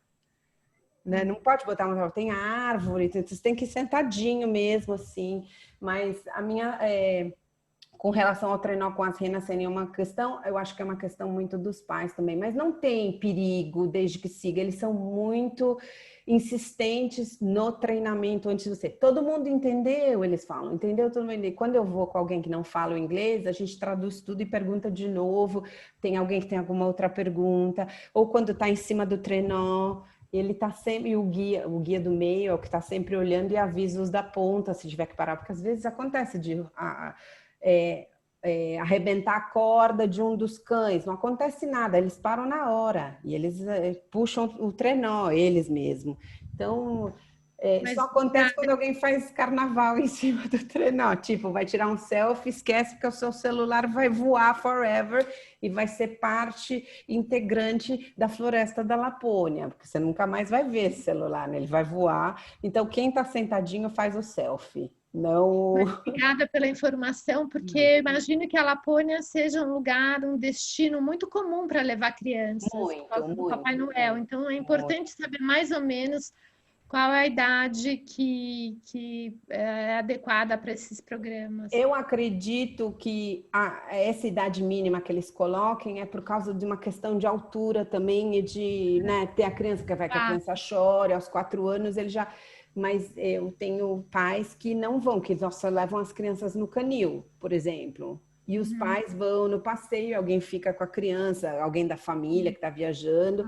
Né? Não pode botar a mão para fora. Tem árvore, você tem que ir sentadinho mesmo, assim. Mas a minha... com relação ao trenó com as renas sem nenhuma questão, eu acho que é uma questão muito dos pais também, mas não tem perigo desde que siga, eles são muito insistentes no treinamento antes de você. Todo mundo entendeu, eles falam, entendeu? Todo mundo. Quando eu vou com alguém que não fala o inglês, a gente traduz tudo e pergunta de novo, tem alguém que tem alguma outra pergunta, ou quando está em cima do trenó, ele está sempre, o guia do meio é o que está sempre olhando e avisa os da ponta se tiver que parar, porque às vezes acontece de... arrebentar a corda de um dos cães, não acontece nada, eles param na hora e eles puxam o trenó, eles mesmos. Então, só acontece quando alguém faz carnaval em cima do trenó, tipo, vai tirar um selfie, esquece porque o seu celular vai voar forever e vai ser parte integrante da floresta da Lapônia, porque você nunca mais vai ver esse celular, né? Ele vai voar. Então, quem está sentadinho faz o selfie. Não. Obrigada pela informação, porque imagino que a Lapônia seja um lugar, um destino muito comum para levar crianças, muito, Papai Noel. Então é importante saber mais ou menos qual é a idade que é adequada para esses programas. Eu acredito que essa idade mínima que eles coloquem é por causa de uma questão de altura também e de, né, ter a criança que vai que a criança chora, aos 4 anos ele já... Mas eu tenho pais que não vão, que só levam as crianças no canil, por exemplo. E os pais vão no passeio, alguém fica com a criança, alguém da família que está viajando.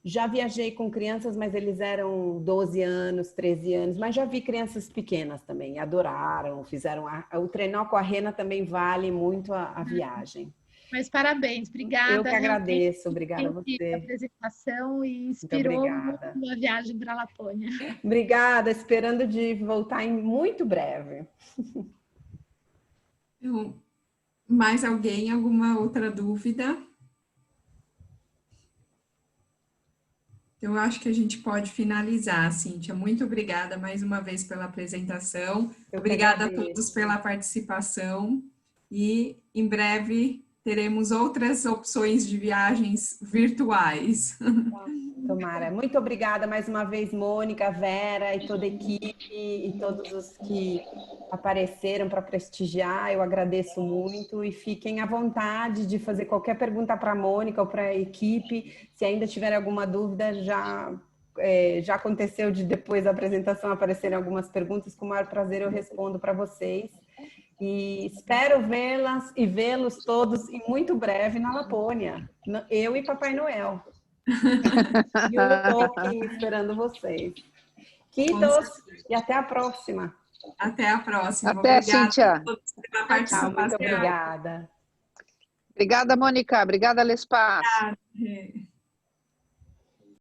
Já viajei com crianças, mas eles eram 12 anos, 13 anos. Mas já vi crianças pequenas também, adoraram, fizeram... O trenó com a rena também vale muito a viagem. Mas parabéns, obrigada. Eu que agradeço, obrigada a você. A apresentação e inspirou uma viagem para a Lapônia. Obrigada, esperando de voltar em muito breve. Mais alguém, alguma outra dúvida? Eu acho que a gente pode finalizar, Cíntia. Muito obrigada mais uma vez pela apresentação. Obrigada a todos pela participação e em breve teremos outras opções de viagens virtuais. Tomara. Muito obrigada mais uma vez, Mônica, Vera e toda a equipe e todos os que apareceram para prestigiar. Eu agradeço muito e fiquem à vontade de fazer qualquer pergunta para a Mônica ou para a equipe. Se ainda tiver alguma dúvida, já já aconteceu de depois da apresentação aparecerem algumas perguntas, com o maior prazer eu respondo para vocês. E espero vê-las e vê-los todos em muito breve na Lapônia. Eu e Papai Noel. E eu estou aqui esperando vocês. Quitos, e até a próxima. Até a próxima. Até, obrigada Cíntia. a todos pela participação. Muito obrigada. Obrigada, Mônica. Obrigada, Lespa. Obrigada.